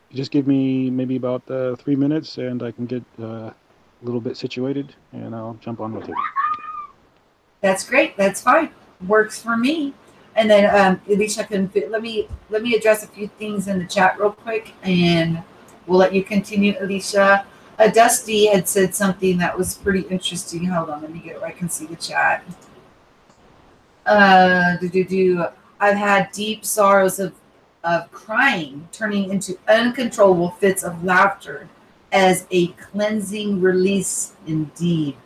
You just give me maybe about 3 minutes, and I can get a little bit situated, and I'll jump on with you. That's great. That's fine. Works for me. And then Alicia can let me address a few things in the chat real quick, and we'll let you continue, Alicia. Dusty had said something that was pretty interesting. Hold on, let me get it where I can see the chat. I've had deep sorrows of crying turning into uncontrollable fits of laughter as a cleansing release indeed.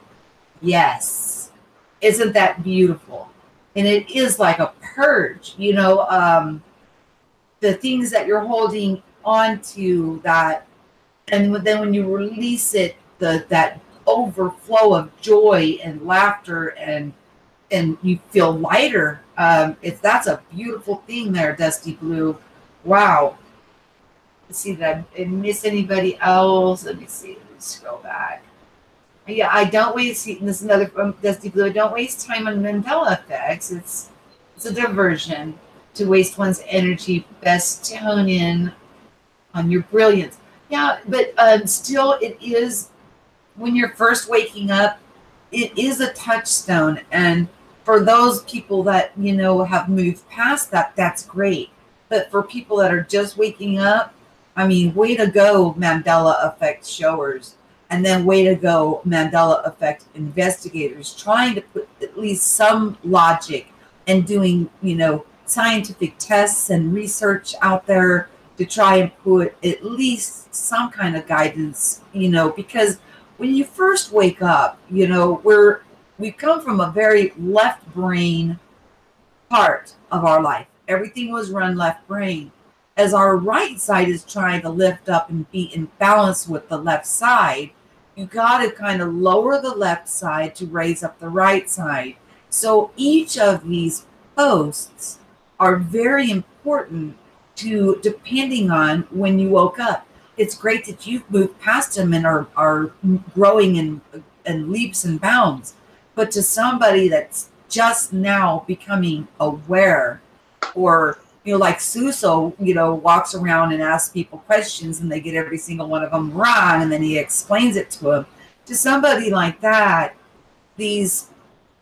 Yes. Isn't that beautiful? And it is like a purge, the things that you're holding on to, that, and then when you release it, that overflow of joy and laughter, and you feel lighter. That's a beautiful thing there, Dusty Blue. Wow. Let's see, did I miss anybody else? Let me see. Let me scroll back. Yeah, I don't waste. This is another from Dusty Blue. I don't waste time on Mandela effects. It's a diversion to waste one's energy. Best to hone in on your brilliance. Yeah, but still, it is, when you're first waking up, it is a touchstone. And for those people that have moved past that, that's great. But for people that are just waking up, I mean, way to go, Mandela effect showers. And then way to go, Mandela effect investigators, trying to put at least some logic and doing, scientific tests and research out there to try and put at least some kind of guidance, because when you first wake up, we come from a very left brain part of our life. Everything was run left brain. As our right side is trying to lift up and be in balance with the left side, you got to kind of lower the left side to raise up the right side. So each of these posts are very important to depending on when you woke up. It's great that you've moved past them and are growing in leaps and bounds. But to somebody that's just now becoming aware, or like Suso, walks around and asks people questions and they get every single one of them wrong, and then he explains it to them. To somebody like that, these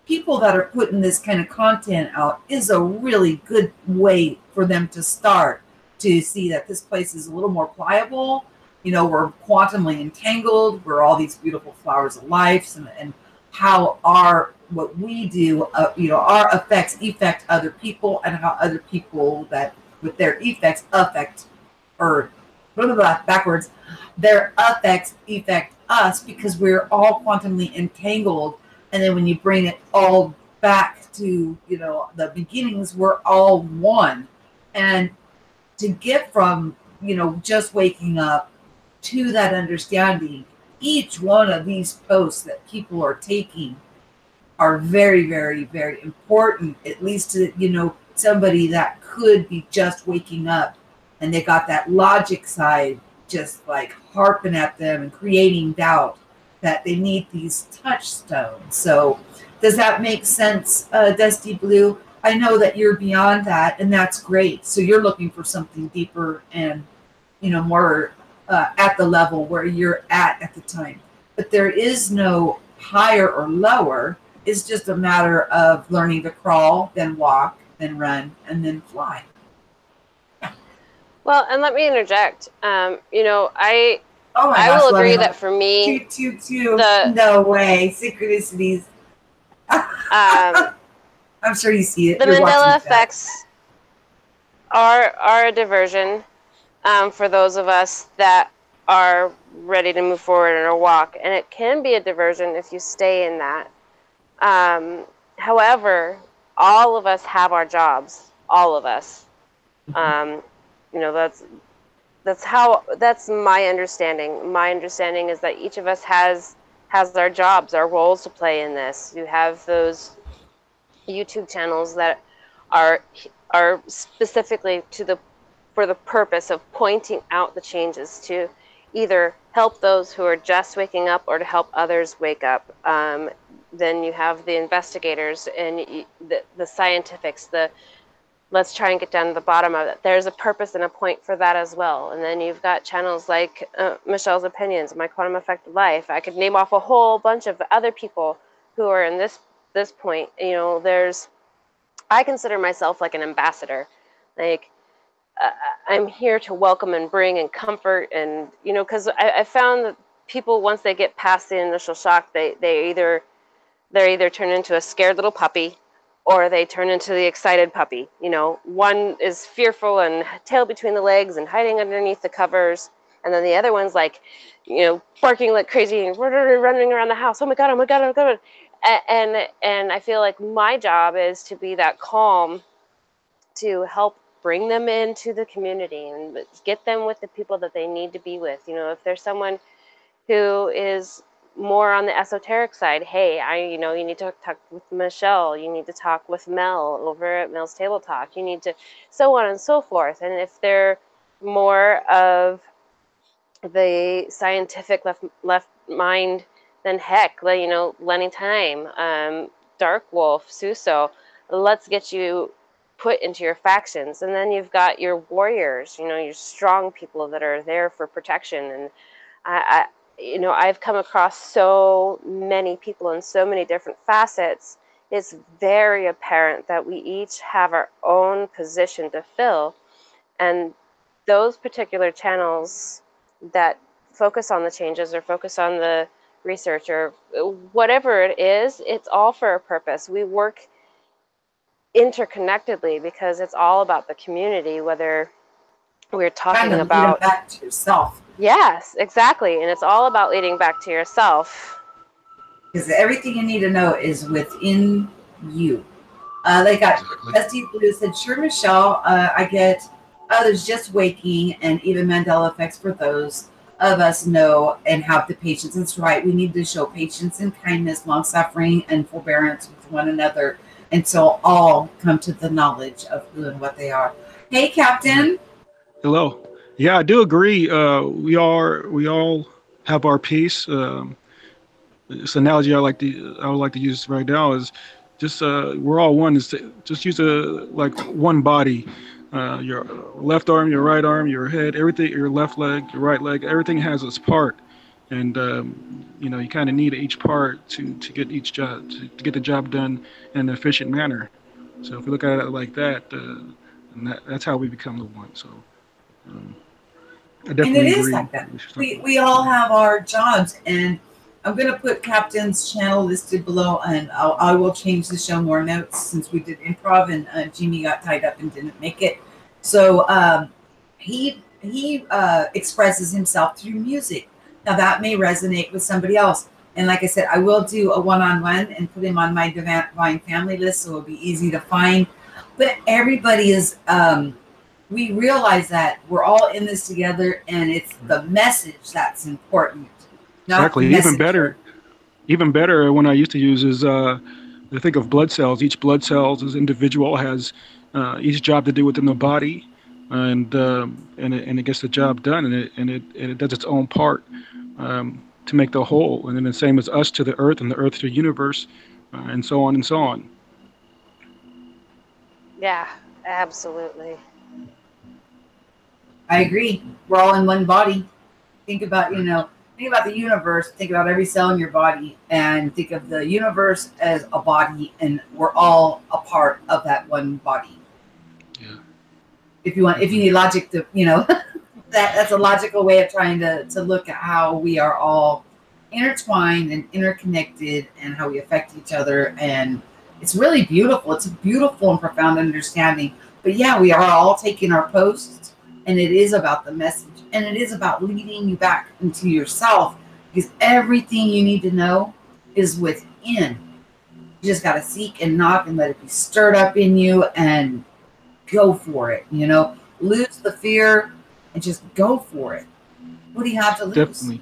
people that are putting this kind of content out is a really good way for them to start to see that this place is a little more pliable. We're quantumly entangled. We're all these beautiful flowers of life, and how what we do, our effects affect other people, and how other people that with their effects affect, or blah, blah, blah, backwards, their effects affect us because we're all quantumly entangled. And then when you bring it all back to, the beginnings, we're all one. And to get from, just waking up to that understanding, each one of these posts that people are taking are very, very, very important, at least to, somebody that could be just waking up and they got that logic side just like harping at them and creating doubt that they need these touchstones. So does that make sense, Dusty Blue? I know that you're beyond that, and that's great. So you're looking for something deeper and, more at the level where you're at the time. But there is no higher or lower. It's just a matter of learning to crawl, then walk, then run, and then fly. Well, and let me interject. I gosh, will agree that for me, no way, synchronicities. I'm sure you see it. The Mandela effects are a diversion for those of us that are ready to move forward in our walk, and it can be a diversion if you stay in that. However, all of us have our jobs. All of us. That's my understanding. My understanding is that each of us has our jobs, our roles to play in this. You have those YouTube channels that are specifically for the purpose of pointing out the changes, to either help those who are just waking up or to help others wake up. Then you have the investigators and the scientifics, let's try and get down to the bottom of it. There's a purpose and a point for that as well. And then you've got channels like Michelle's Opinions, My Quantum Effect Life. I could name off a whole bunch of other people who are in this point. I consider myself like an ambassador. Like, I'm here to welcome and bring and comfort, and because I found that people, once they get past the initial shock, they either turn into a scared little puppy, or they turn into the excited puppy. One is fearful and tail between the legs and hiding underneath the covers, and then the other one's like, barking like crazy and running around the house. Oh my god! Oh my god! Oh my god! And I feel like my job is to be that calm, to help bring them into the community and get them with the people that they need to be with. If there's someone who is more on the esoteric side, hey, you need to talk with Michele, you need to talk with Mel over at Mel's Table Talk, you need to, so on and so forth. And if they're more of the scientific left mind, then heck, Lenny Time, Dark Wolf, Suso, let's get you put into your factions. And then you've got your warriors, your strong people that are there for protection. And I've come across so many people in so many different facets. It's very apparent that we each have our own position to fill. And those particular channels that focus on the changes or focus on the research or whatever it is, it's all for a purpose. We work interconnectedly because it's all about the community, whether we're Trying talking to lead them about. back to yourself. Yes, exactly. And it's all about leading back to yourself. Because everything you need to know is within you. They got Exactly. Dusty Blue said, sure, Michelle, I get others just waking and even Mandela effects for those of us know and have the patience. That's right. We need to show patience and kindness, long suffering, and forbearance with one another until all come to the knowledge of who and what they are. Hey, Yeah. Captain. Hello. Yeah, I do agree. We all have our piece. This analogy I would like to use right now is just we're all one. Is to just use like one body. Your left arm, your right arm, your head, everything. Your left leg, your right leg. Everything has its part, and you kind of need each part to get each job to get the job done in an efficient manner. So if we look at it like that, and that's how we become the one. So um, I And it definitely is agree like that. with what you're talking We about. we all Yeah. have our jobs, and I'm gonna put Captain's channel listed below, and I will change the show more notes since we did improv, and Jimmy got tied up and didn't make it. So he expresses himself through music. Now that may resonate with somebody else. And like I said, I will do a one-on-one and put him on my Divine Family list, so it'll be easy to find. But everybody is we realize that we're all in this together and it's the message that's important, not the Exactly. messenger. Even better, one I used to use is I think of blood cells. Each blood cells as individual has each job to do within the body, and it gets the job done, and it does its own part to make the whole. And then the same as us to the earth, and the earth to the universe, and so on and so on. Yeah, absolutely. I agree. We're all in one body. Think about, Correct. think about the universe, think about every cell in your body, and think of the universe as a body, and we're all a part of that one body. Yeah. If you Definitely. need logic to, that's a logical way of trying to look at how we are all intertwined and interconnected and how we affect each other. And it's really beautiful. It's a beautiful and profound understanding. But yeah, we are all taking our posts, and it is about the message, and it is about leading you back into yourself, because everything you need to know is within. You just got to seek and knock and let it be stirred up in you and go for it. Lose the fear and just go for it. What do you have to lose? Definitely.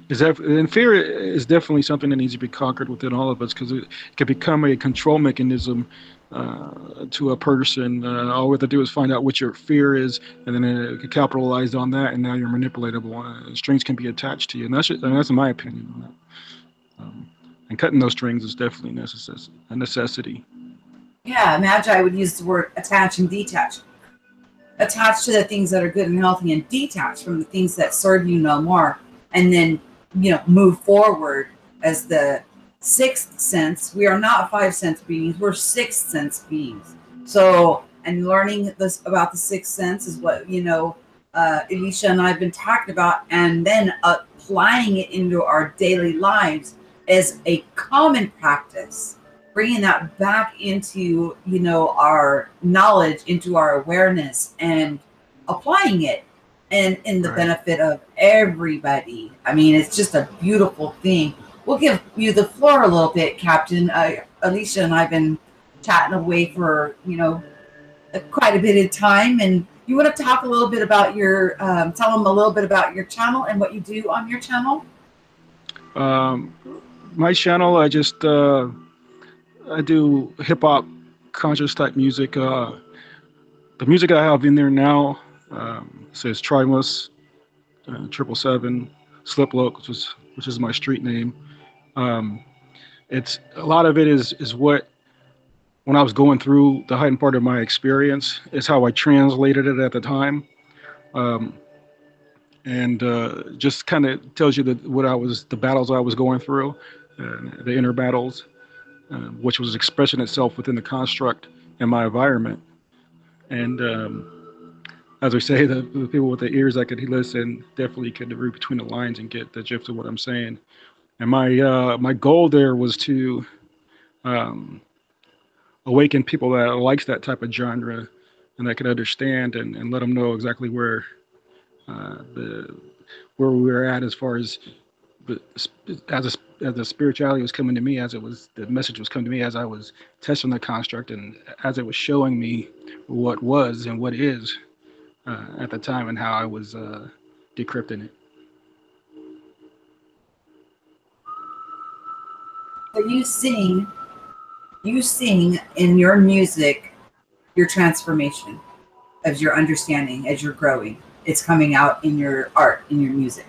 And fear is definitely something that needs to be conquered within all of us because it can become a control mechanism to a person. All we have to do is find out what your fear is, and then it can capitalize on that, and now you're manipulatable. Strings can be attached to you, and that's my opinion on that. And cutting those strings is definitely a necessity. Yeah, Magi would use the word attach and detach. Attach to the things that are good and healthy and detach from the things that serve you no more. And then, move forward as the sixth sense. We are not five sense beings, we're sixth sense beings. So, and learning this about the sixth sense is what, Elisha and I have been talking about, and then applying it into our daily lives as a common practice, bringing that back into our knowledge, into our awareness, and applying it and in the Right. benefit of everybody. I mean, it's just a beautiful thing. We'll give you the floor a little bit, Captain. Alicia and I've been chatting away for quite a bit of time, and you want to talk a little bit about your tell them a little bit about your channel and what you do on your channel. Um, my channel, I do hip hop, conscious type music. The music I have in there now says Trimus, 777, Sliploak, which is my street name. Um, it's a lot of it is what when I was going through the heightened part of my experience is how I translated it at the time, um, and just kind of tells you the battles I was going through, the inner battles, which was expressing itself within the construct and my environment. And as I say, the people with the ears that could listen definitely could read between the lines and get the gist of what I'm saying. And my goal there was to um, awaken people that likes that type of genre and that could understand and let them know exactly the where we were at as far as the as the spirituality was coming to me, as it was the message was coming to me as I was testing the construct and as it was showing me what was and what is at the time and how I was decrypting it. So you sing in your music, your transformation as you're understanding, as you're growing. It's coming out in your art, in your music.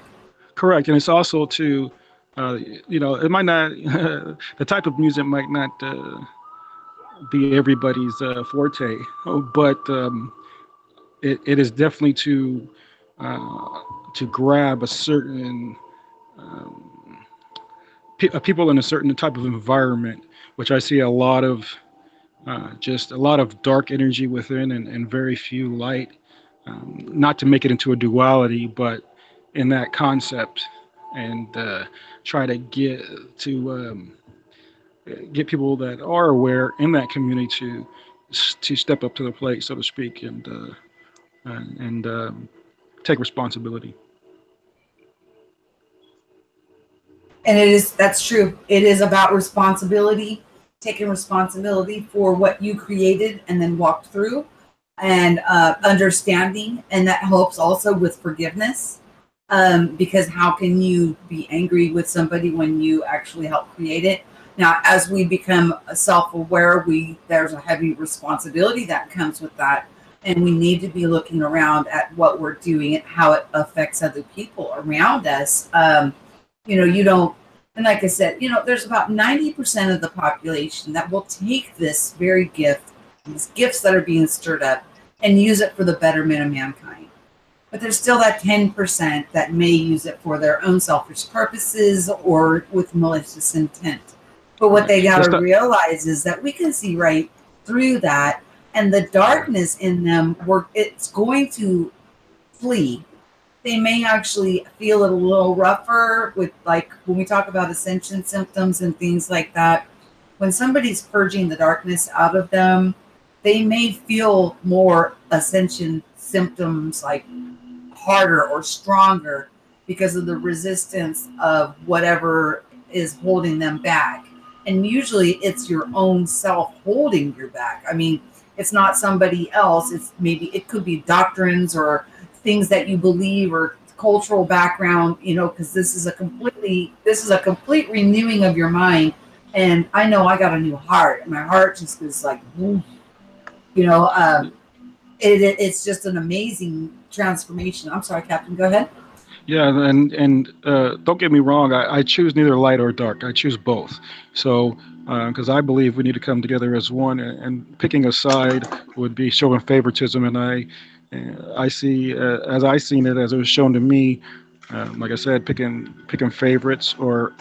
Correct, and it's also to, it might not, the type of music might not be everybody's forte, but it is definitely uh, to grab a certain people in a certain type of environment, which I see a lot of just a lot of dark energy within and very few light. Not to make it into a duality, but in that concept, and try to get people that are aware in that community to step up to the plate, so to speak, and take responsibility. And that's true. It is about responsibility, taking responsibility for what you created and then walked through, and understanding. And that helps also with forgiveness. Because how can you be angry with somebody when you actually help create it? Now, as we become self-aware, there's a heavy responsibility that comes with that. And we need to be looking around at what we're doing and how it affects other people around us. You don't, and like I said, there's about 90% of the population that will take this very gift, these gifts that are being stirred up, and use it for the betterment of mankind. But there's still that 10% that may use it for their own selfish purposes or with malicious intent. But what they got to realize is that we can see right through that, and the darkness in them, it's going to flee. They may actually feel it a little rougher with, like, when we talk about ascension symptoms and things like that. When somebody's purging the darkness out of them, they may feel more ascension symptoms, like harder or stronger, because of the resistance of whatever is holding them back. And usually it's your own self holding your back. I mean, it's not somebody else. It could be doctrines or things that you believe or cultural background, because this is a complete renewing of your mind. And I know I got a new heart, and my heart just is like, it's just an amazing transformation. I'm sorry, Captain, go ahead. Yeah, and don't get me wrong, I choose neither light or dark. I choose both. So, because I believe we need to come together as one, and picking a side would be showing favoritism. And I see, as I seen it, as it was shown to me, like I said, picking favorites or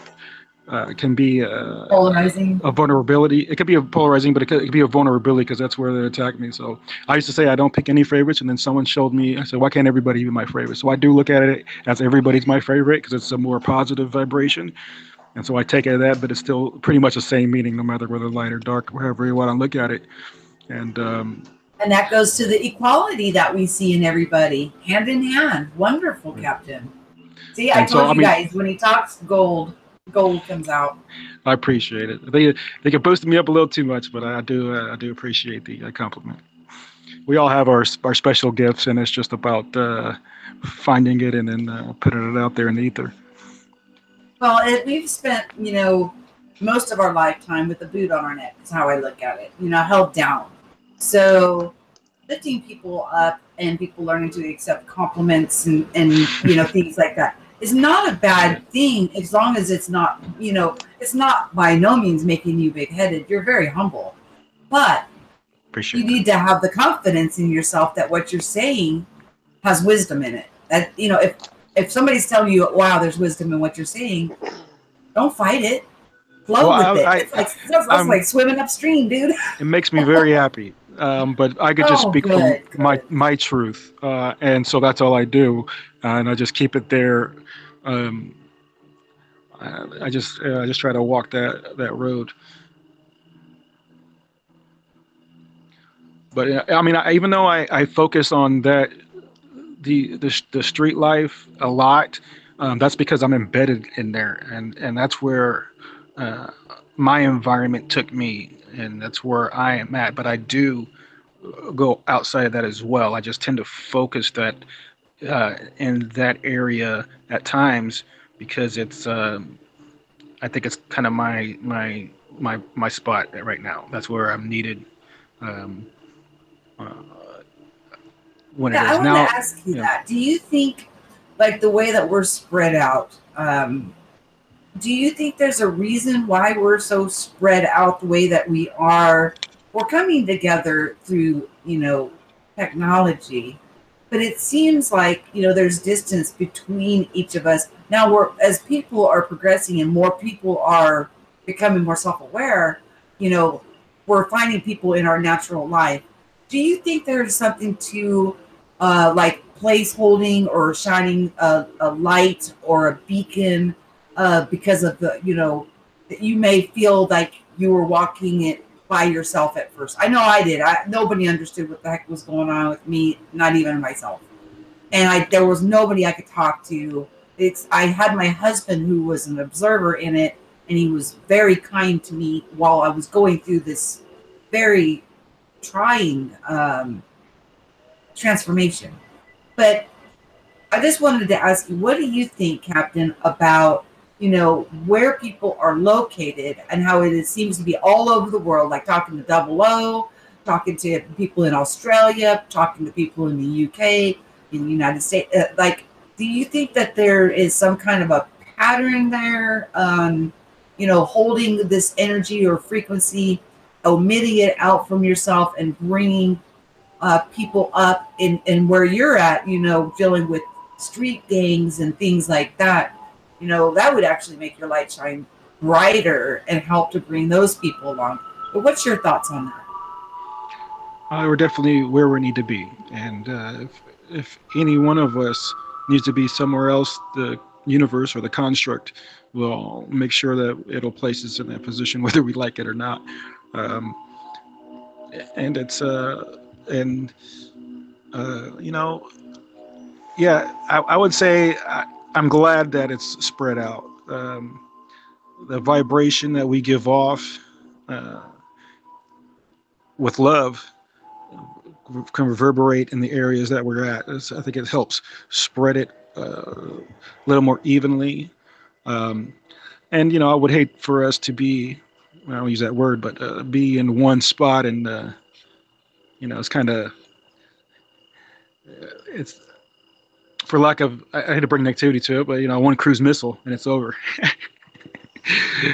can be Polarizing. a vulnerability. It could be a polarizing, but it could be a vulnerability because that's where they attack me. So I used to say I don't pick any favorites, and then someone showed me. I said, why can't everybody be my favorite? So I do look at it as everybody's my favorite because it's a more positive vibration, and so I take it as that. But it's still pretty much the same meaning, no matter whether light or dark, wherever you want to look at it. And that goes to the equality that we see in everybody, hand in hand. Wonderful, Captain. See, I told you guys, when he talks gold comes out. I appreciate it. They can boost me up a little too much, but I do appreciate the compliment. We all have our special gifts, and it's just about finding it and then putting it out there in the ether. Well, we've spent most of our lifetime with the boot on our neck. Is how I look at it. Held down. So lifting people up and people learning to accept compliments and things like that is not a bad thing, as long as it's not, it's not by no means making you big-headed. You're very humble. But you need to have the confidence in yourself that what you're saying has wisdom in it. That, if somebody's telling you, wow, there's wisdom in what you're saying, don't fight it. Flow Well, with it. I, It's like that's I'm. like swimming upstream, dude. It makes me very happy. But I could just Oh, speak from good, good. my truth, and so that's all I do, and I just keep it there. Um, I just try to walk that road. But I mean, even though I focus on that the street life a lot, that's because I'm embedded in there, and that's where uh, my environment took me, and that's where I am at. But I do go outside of that as well. I just tend to focus that in that area at times because it's I think it's kind of my spot right now. That's where I'm needed. Um, uh, when it Yeah, I is wanted to now, ask you you know, that. Do you think, like the way that we're spread out, do you think there's a reason why we're so spread out the way that we are? We're coming together through, technology, but it seems like, there's distance between each of us. Now as people are progressing and more people are becoming more self-aware, you know, we're finding people in our natural life. Do you think there's something to like place holding or shining a light or a beacon because of that you may feel like you were walking it by yourself at first. I know I did. Nobody understood what the heck was going on with me, not even myself. And there was nobody I could talk to. I had my husband who was an observer in it, and he was very kind to me while I was going through this very trying transformation. But I just wanted to ask you, what do you think, Captain, about where people are located and how seems to be all over the world? Like talking to Double O, talking to people in Australia, talking to people in the UK, in the United States. Like, do you think that there is some kind of a pattern there? Holding this energy or frequency, omitting it out from yourself, and bringing people up in where you're at, dealing with street gangs and things like that, that would actually make your light shine brighter and help to bring those people along. But what's your thoughts on that? we're definitely where we need to be, and if any one of us needs to be somewhere else, the universe or the construct will make sure that it'll place us in that position, whether we like it or not. Um, and it's and you know, yeah, I would say I'm glad that it's spread out. The vibration that we give off uh, with love can reverberate in the areas that we're at. I think it helps spread it a little more evenly. Um, and I would hate for us to be, I don't use that word, but be in one spot and it's kind of it's for lack of I hate to bring negativity to it, but one cruise missile and it's over.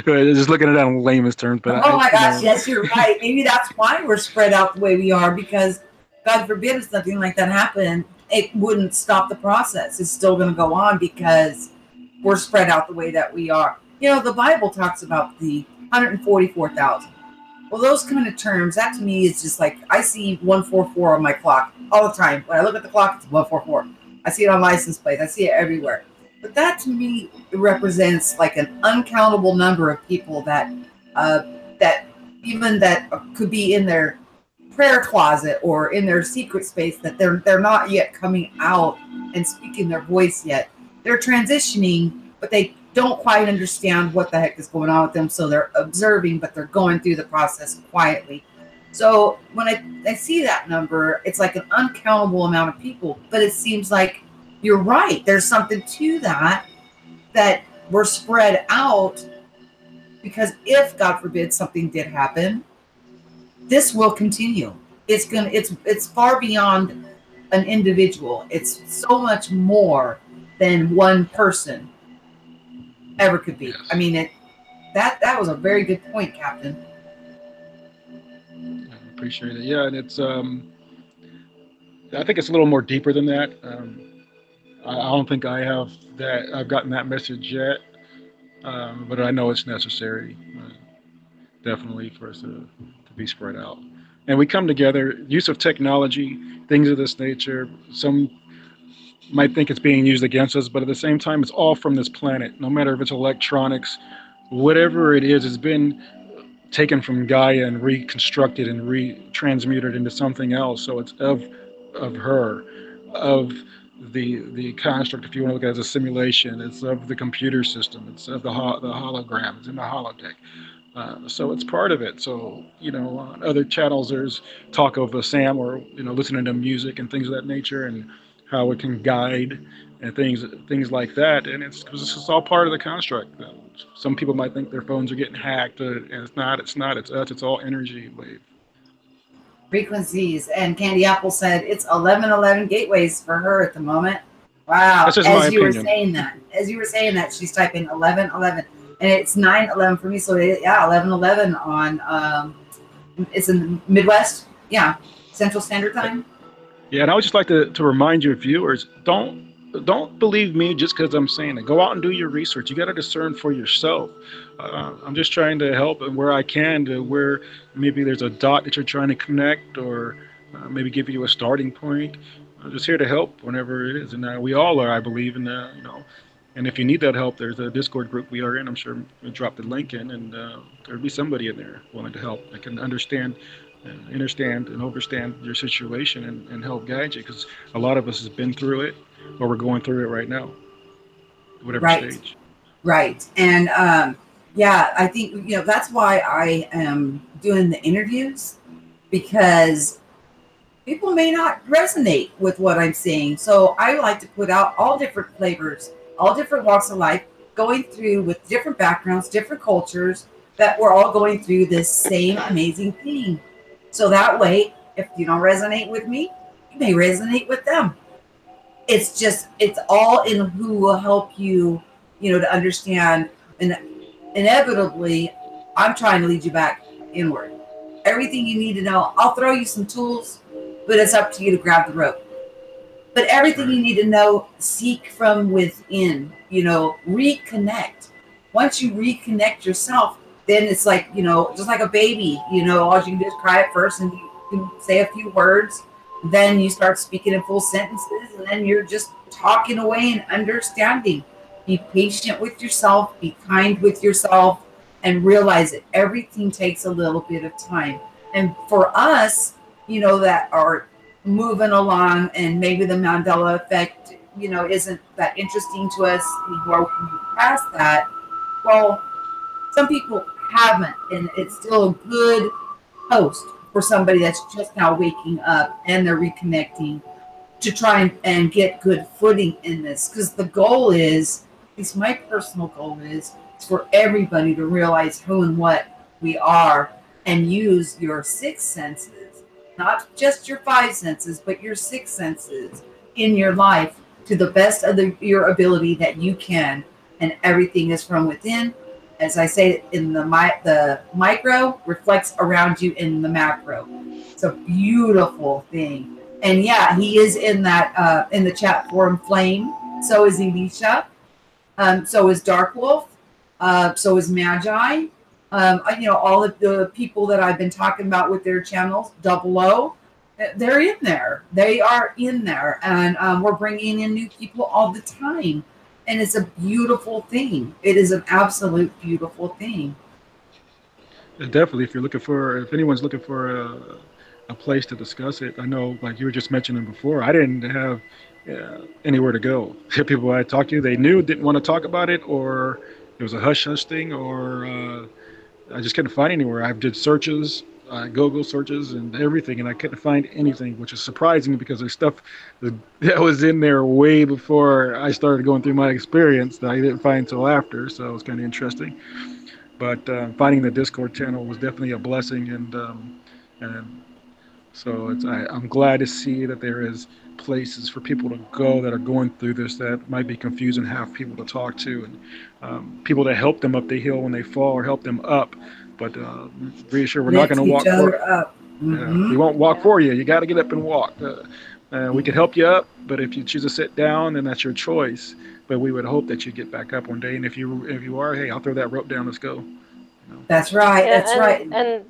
Just looking at it in layman's terms, but Oh my gosh, yes, you're right. Maybe that's why we're spread out the way we are, because God forbid if something like that happened, it wouldn't stop the process. It's still going to go on because we're spread out the way that we are. The Bible talks about the 144,000. Well, those kind of terms, that to me is just like I see 144 on my clock all the time. When I look at the clock, it's 144. I see it on license plates. I see it everywhere. But that to me represents like an uncountable number of people uh, that even that could be in their prayer closet or in their secret space, that they're not yet coming out and speaking their voice yet. They're transitioning, but they don't quite understand what the heck is going on with them. So they're observing, but they're going through the process quietly. So when I see that number, it's like an uncountable amount of people, but it seems like you're right. There's something to that we're spread out because if God forbid something did happen, this will continue. It's far beyond an individual. It's so much more than one person ever could be. I yes, mean, that was a very good point, Captain. I appreciate it. Yeah, and it's I think it's a little more deeper than that. I don't think I've gotten that message yet. but I know it's necessary, definitely, for us to be spread out. And we come together, use of technology, things of this nature. Some might think it's being used against us, but at the same time, it's all from this planet. No matter if it's electronics, whatever it is, it's been taken from Gaia and reconstructed and retransmuted into something else. So it's of her, of the construct. If you want to look at it as a simulation, it's of the computer system. It's of the hologram. It's in the holodeck. So it's part of it. So on other channels, there's talk of a Sam, or listening to music and things of that nature, and how it can guide and things like that. And it's because it's all part of the construct. Some people might think their phones are getting hacked, and it's not. It's not. It's us. It's all energy wave. Frequencies. And Candy Apple said it's 1111 gateways for her at the moment. Wow. That's just my As you were opinion. saying that, she's typing 1111, and it's 911 for me. So yeah, 1111 on it's in the Midwest. Yeah, Central Standard Time. Yeah, and I would just like to remind your viewers, don't believe me just because I'm saying it. Go out and do your research. You got to discern for yourself. I'm just trying to help and where I can, to where maybe there's a dot that you're trying to connect, or maybe give you a starting point. I'm just here to help whenever it is, and we all are, I believe, and. And if you need that help, there's a Discord group we are in. I'm sure we'll drop the link in, and there'll be somebody in there willing to help that can understand and overstand your situation, and help guide you. Because a lot of us has been through it, or we're going through it right now, whatever Right. stage. Right. And yeah, I think that's why I am doing the interviews, because people may not resonate with what I'm saying. So I like to put out all different flavors, all different walks of life, going through with different backgrounds, different cultures, that we're all going through this same amazing thing. So that way, if you don't resonate with me, you may resonate with them. It's all in who will help you, to understand. And inevitably, I'm trying to lead you back inward. Everything you need to know, I'll throw you some tools, but it's up to you to grab the rope. But That's everything right. you need to know, seek from within, reconnect. Once you reconnect yourself, then it's like, just like a baby, all you can do is cry at first, and you can say a few words. Then you start speaking in full sentences, and then you're just talking away and understanding. Be patient with yourself, be kind with yourself, and realize that everything takes a little bit of time. And for us, that are moving along, and maybe the Mandela effect, isn't that interesting to us anymore. We can move past that. Well, some people haven't, and it's still a good post for somebody that's just now waking up and they're reconnecting, to try and get good footing in this. Because the goal is, at least my personal goal is for everybody to realize who and what we are, and use your six senses, not just your five senses, but your six senses in your life to the best of your ability that you can. And everything is from within. As I say, in the micro reflects around you in the macro. It's a beautiful thing. And yeah, he is in that in the chat forum, Flame. So is Elisha. So is Dark Wolf. So is Magi. All of the people that I've been talking about with their channels, Double O, they're in there. They are in there, and we're bringing in new people all the time. And it's a beautiful thing. It is an absolute beautiful thing. Definitely, if anyone's looking for a place to discuss it, I know, like you were just mentioning before, I didn't have anywhere to go. People I talked to, they knew didn't want to talk about it, or it was a hush hush thing, or I just couldn't find anywhere. I did searches, Google searches, and everything, and I couldn't find anything, which is surprising because there's stuff that was in there way before I started going through my experience that I didn't find until after. So it was kind of interesting. But finding the Discord channel was definitely a blessing, and so I'm glad to see that there is places for people to go that are going through this, that might be confused, and have people to talk to, and people to help them up the hill when they fall, or help them up. But reassure, we're not going Lift to each walk other for. up. We Mm-hmm. won't walk for you. You got to get up and walk. We could help you up, but if you choose to sit down, then that's your choice. But we would hope that you get back up one day. And if you are, hey, I'll throw that rope down. Let's go. That's right. Yeah, That's right. and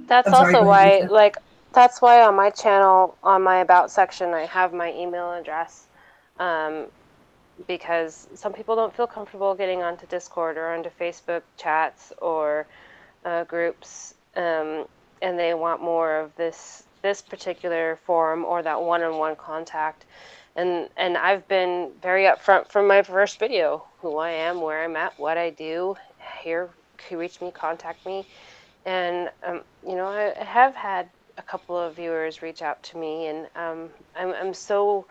that's I'm sorry. also Go ahead, why, Lisa. like, that's why on my channel, on my about section, I have my email address, because some people don't feel comfortable getting onto Discord or onto Facebook chats or groups, and they want more of this particular forum or that one-on-one contact. And I've been very upfront from my first video, who I am, where I'm at, what I do. Here, reach me, contact me. And you know, I have had a couple of viewers reach out to me, and I'm so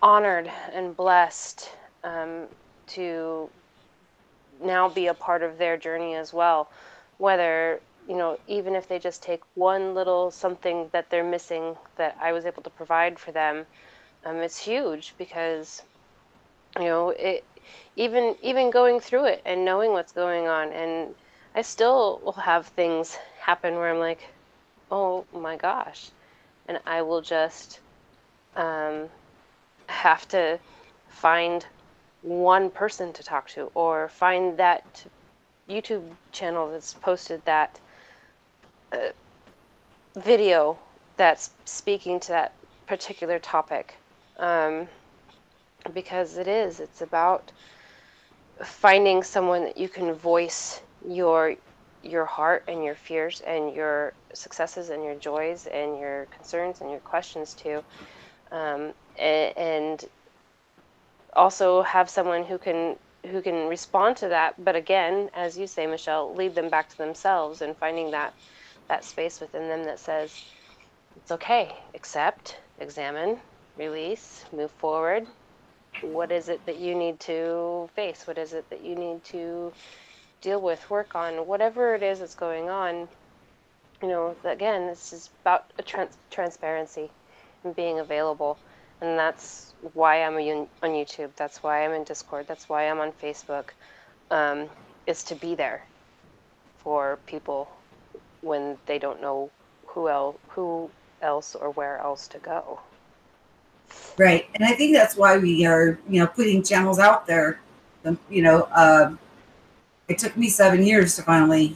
honored and blessed to now be a part of their journey as well. Whether, you know, even if they just take one little something that they're missing that I was able to provide for them, it's huge, because, you know, even going through it and knowing what's going on, and I still will have things happen where I'm like, oh my gosh, and I will just have to find one person to talk to, or find that YouTube channel that's posted that video that's speaking to that particular topic, because it's about finding someone that you can voice your heart and your fears and your successes and your joys and your concerns and your questions to, and also have someone who can respond to that, but again, as you say, Michele, lead them back to themselves, and finding that space within them that says, it's okay, accept, examine, release, move forward. What is it that you need to face? What is it that you need to deal with, work on, whatever it is that's going on? You know, again, this is about a transparency and being available. And that's why I'm on YouTube. That's why I'm in Discord. That's why I'm on Facebook, is to be there for people when they don't know who else or where else to go. Right. And I think that's why we are, you know, putting channels out there. You know, it took me 7 years to finally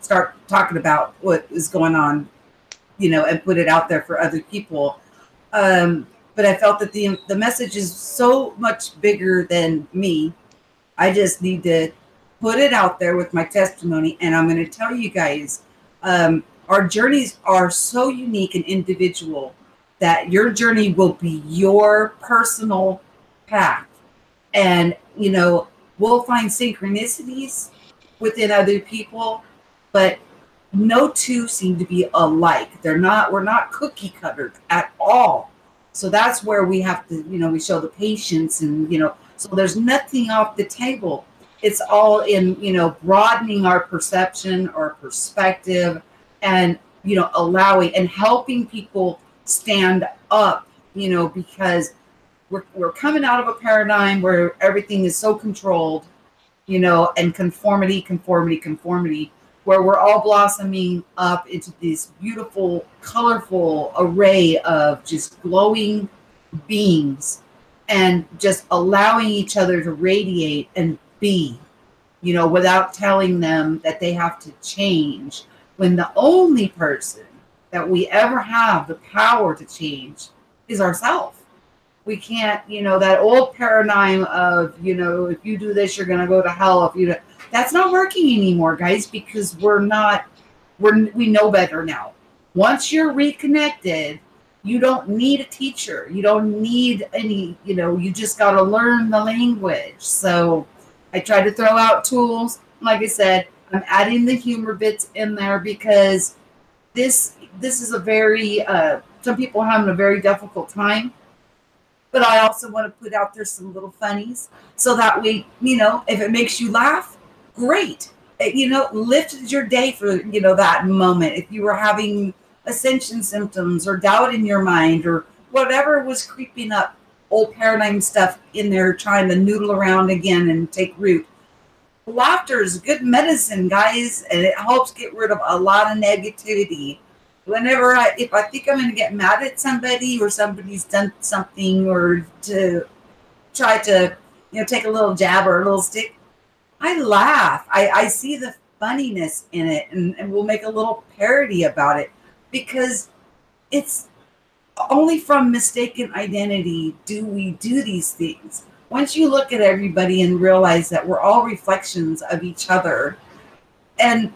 start talking about what is going on, you know, and put it out there for other people. But I felt that the message is so much bigger than me. I just need to put it out there with my testimony. And I'm going to tell you guys, our journeys are so unique and individual that your journey will be your personal path. And, you know, we'll find synchronicities within other people, but no two seem to be alike. We're not cookie cutter at all. So that's where we have to, you know, we show the patience, and, you know, so there's nothing off the table. It's all in, you know, broadening our perception or perspective, and, you know, allowing and helping people stand up, you know, because we're coming out of a paradigm where everything is so controlled, you know, and conformity, where we're all blossoming up into this beautiful, colorful array of just glowing beings, and just allowing each other to radiate and be, you know, without telling them that they have to change, when the only person that we ever have the power to change is ourselves. We can't, you know, that old paradigm of, you know, if you do this, you're going to go to hell. If you, that's not working anymore, guys, because we know better now. Once you're reconnected, you don't need a teacher. You don't need any, you know, you just got to learn the language. So I try to throw out tools. Like I said, I'm adding the humor bits in there, because this is a very, some people are having a very difficult time. But I also want to put out there some little funnies, so that way, you know, if it makes you laugh, great. You know, lifted your day for, you know, that moment. If you were having ascension symptoms or doubt in your mind or whatever was creeping up, old paradigm stuff in there trying to noodle around again and take root. Laughter is good medicine, guys, and it helps get rid of a lot of negativity. whenever if I think I'm going to get mad at somebody or somebody's done something or to try to, take a little jab or a little stick, I laugh. I see the funniness in it, and we'll make a little parody about it because it's only from mistaken identity do we do these things. Once you look at everybody and realize that we're all reflections of each other, and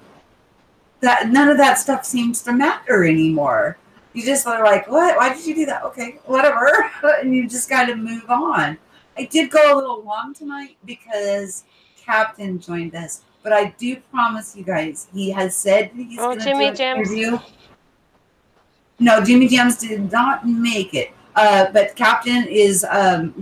that none of that stuff seems to matter anymore. You just are like, what? Why did you do that? Okay, whatever. And you just kind of move on. I did go a little long tonight because Captain joined us, but I do promise you guys, he has said he's going to do an interview. No, Jimmy Jams did not make it. But Captain is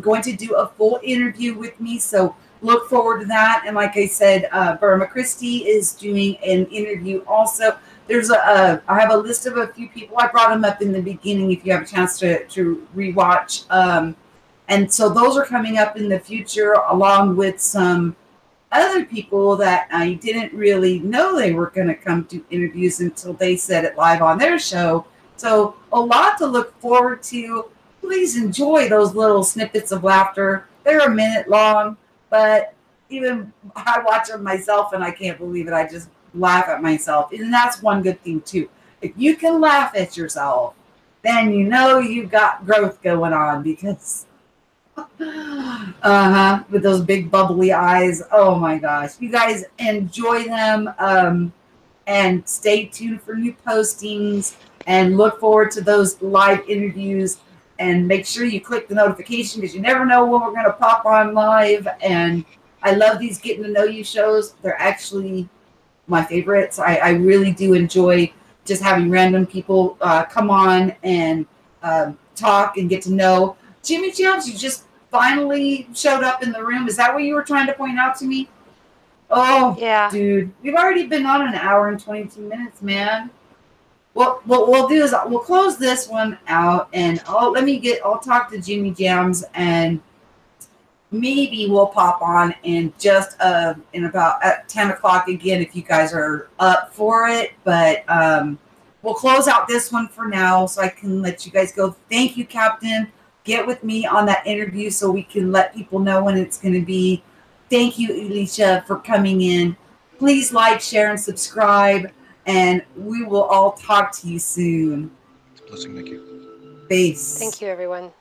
going to do a full interview with me, so look forward to that. And like I said, Burma Christie is doing an interview also. There's I have a list of a few people. I brought them up in the beginning if you have a chance to rewatch. And so those are coming up in the future, along with some other people that I didn't really know they were going to come to interviews until they said it live on their show. So a lot to look forward to. Please enjoy those little snippets of laughter. They're a minute long, but even I watch them myself and I can't believe it. I just laugh at myself. And that's one good thing too. If you can laugh at yourself, then you know you've got growth going on because with those big bubbly eyes. Oh my gosh. You guys enjoy them. And stay tuned for new postings and look forward to those live interviews, and make sure you click the notification because you never know when we're going to pop on live. And I love these getting to know you shows. They're actually my favorites. I really do enjoy just having random people come on and talk and get to know. Jimmy Jones, you just finally showed up in the room. Is that what you were trying to point out to me? Oh, yeah, dude, we've already been on an hour and 22 minutes, man. What we'll do is we'll close this one out, and I'll talk to Jimmy Jams, and maybe we'll pop on in just in about at 10 o'clock again if you guys are up for it. But we'll close out this one for now so I can let you guys go. Thank you, Captain. Get with me on that interview so we can let people know when it's going to be. Thank you, Alicia, for coming in. Please like, share, and subscribe, and we will all talk to you soon. It's a blessing. Thank you. Peace. Thank you, everyone.